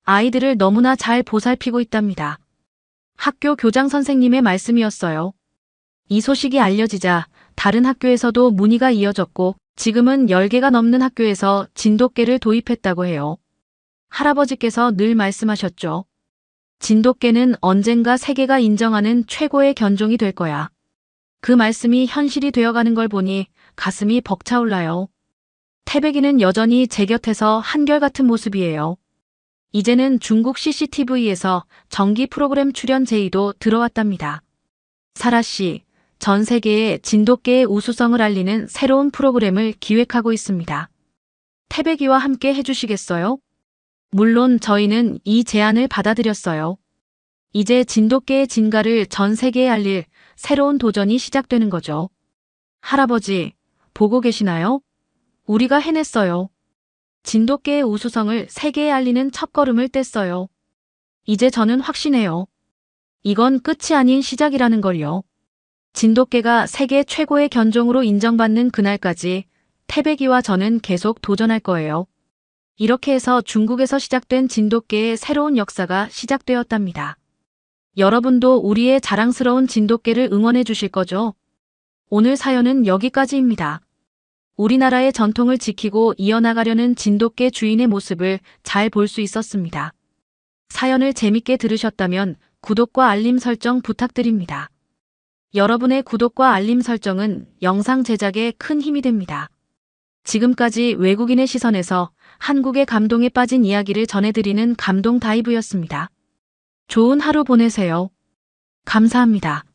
아이들을 너무나 잘 보살피고 있답니다. 학교 교장 선생님의 말씀이었어요. 이 소식이 알려지자 다른 학교에서도 문의가 이어졌고 지금은 10개가 넘는 학교에서 진돗개를 도입했다고 해요. 할아버지께서 늘 말씀하셨죠. 진돗개는 언젠가 세계가 인정하는 최고의 견종이 될 거야. 그 말씀이 현실이 되어가는 걸 보니 가슴이 벅차올라요. 태백이는 여전히 제 곁에서 한결같은 모습이에요. 이제는 중국 CCTV에서 정기 프로그램 출연 제의도 들어왔답니다. 사라 씨, 전 세계에 진돗개의 우수성을 알리는 새로운 프로그램을 기획하고 있습니다. 태백이와 함께 해주시겠어요? 물론 저희는 이 제안을 받아들였어요. 이제 진돗개의 진가를 전 세계에 알릴 새로운 도전이 시작되는 거죠. 할아버지, 보고 계시나요? 우리가 해냈어요. 진돗개의 우수성을 세계에 알리는 첫걸음을 뗐어요. 이제 저는 확신해요. 이건 끝이 아닌 시작이라는 걸요. 진돗개가 세계 최고의 견종으로 인정받는 그날까지 태백이와 저는 계속 도전할 거예요. 이렇게 해서 중국에서 시작된 진돗개의 새로운 역사가 시작되었답니다. 여러분도 우리의 자랑스러운 진돗개를 응원해 주실 거죠? 오늘 사연은 여기까지입니다. 우리나라의 전통을 지키고 이어나가려는 진돗개 주인의 모습을 잘 볼 수 있었습니다. 사연을 재밌게 들으셨다면 구독과 알림 설정 부탁드립니다. 여러분의 구독과 알림 설정은 영상 제작에 큰 힘이 됩니다. 지금까지 외국인의 시선에서 한국의 감동에 빠진 이야기를 전해드리는 감동 다이브였습니다. 좋은 하루 보내세요. 감사합니다.